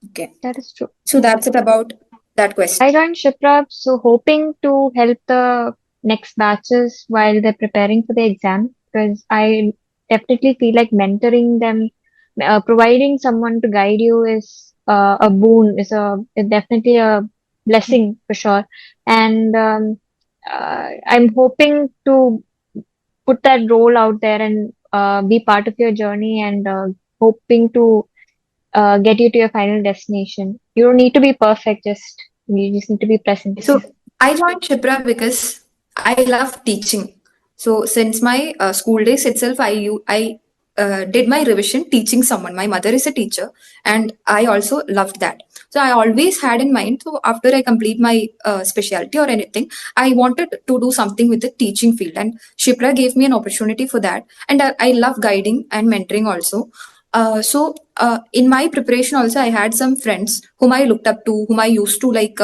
[SPEAKER 3] Okay.
[SPEAKER 2] that is true.
[SPEAKER 3] So that's it about that question.
[SPEAKER 2] I joined Shipra, so hoping to help the next batches while they're preparing for the exam, because I definitely feel like mentoring them, providing someone to guide you is a boon, is definitely a blessing for sure. And I'm hoping to put that role out there and be part of your journey, and hoping to get you to your final destination. You don't need to be perfect, you just need to be present.
[SPEAKER 3] So I joined Shipra because I love teaching. So since my school days itself, I did my revision teaching someone. My mother is a teacher, and I also loved that. So I always had in mind. So after I complete my specialty or anything, I wanted to do something with the teaching field, and Shipra gave me an opportunity for that. And I love guiding and mentoring also. In my preparation also, I had some friends whom I looked up to, whom I used to like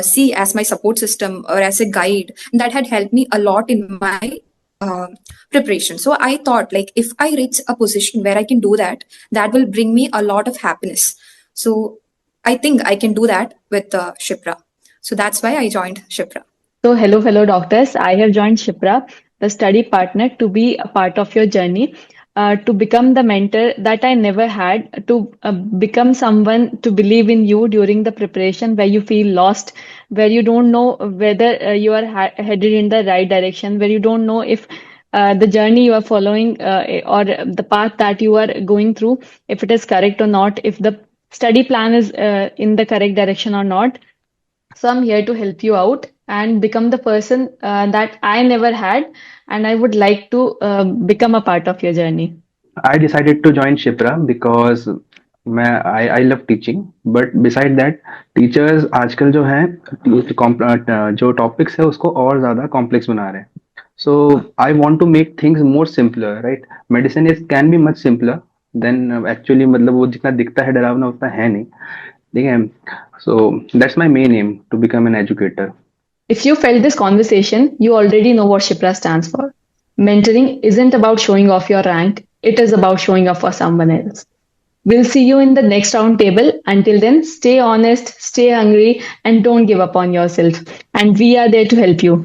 [SPEAKER 3] see as my support system or as a guide, that had helped me a lot in my uh, preparation. So I thought, like, if I reach a position where I can do that, that will bring me a lot of happiness. So I think I can do that with Shipra. So that's why I joined Shipra.
[SPEAKER 5] So, hello, fellow doctors. I have joined Shipra, the study partner, to be a part of your journey, to become the mentor that I never had, to become someone to believe in you during the preparation where you feel lost, where you don't know whether you are headed in the right direction, where you don't know if the journey you are following or the path that you are going through, if it is correct or not, if the study plan is in the correct direction or not. So I'm here to help you out and become the person that I never had, and I would like to become a part of your journey.
[SPEAKER 4] I decided to join Shipra because I love teaching, but beside that teachers आजकल जो हैं जो topics है उसको और ज़्यादा complex बना रहे हैं. So I want to make things more simpler, right? Medicine is can be much simpler, then actually मतलब वो जितना दिखता है डरावना उतना है नहीं, ठीक है। So that's my main aim to become an educator.
[SPEAKER 5] If you felt this conversation, you already know what Shipra stands for. Mentoring isn't about showing off your rank, it is about showing up for someone else. We'll see you in the next round table. Until then, stay honest, stay hungry, and don't give up on yourself. And we are there to help you.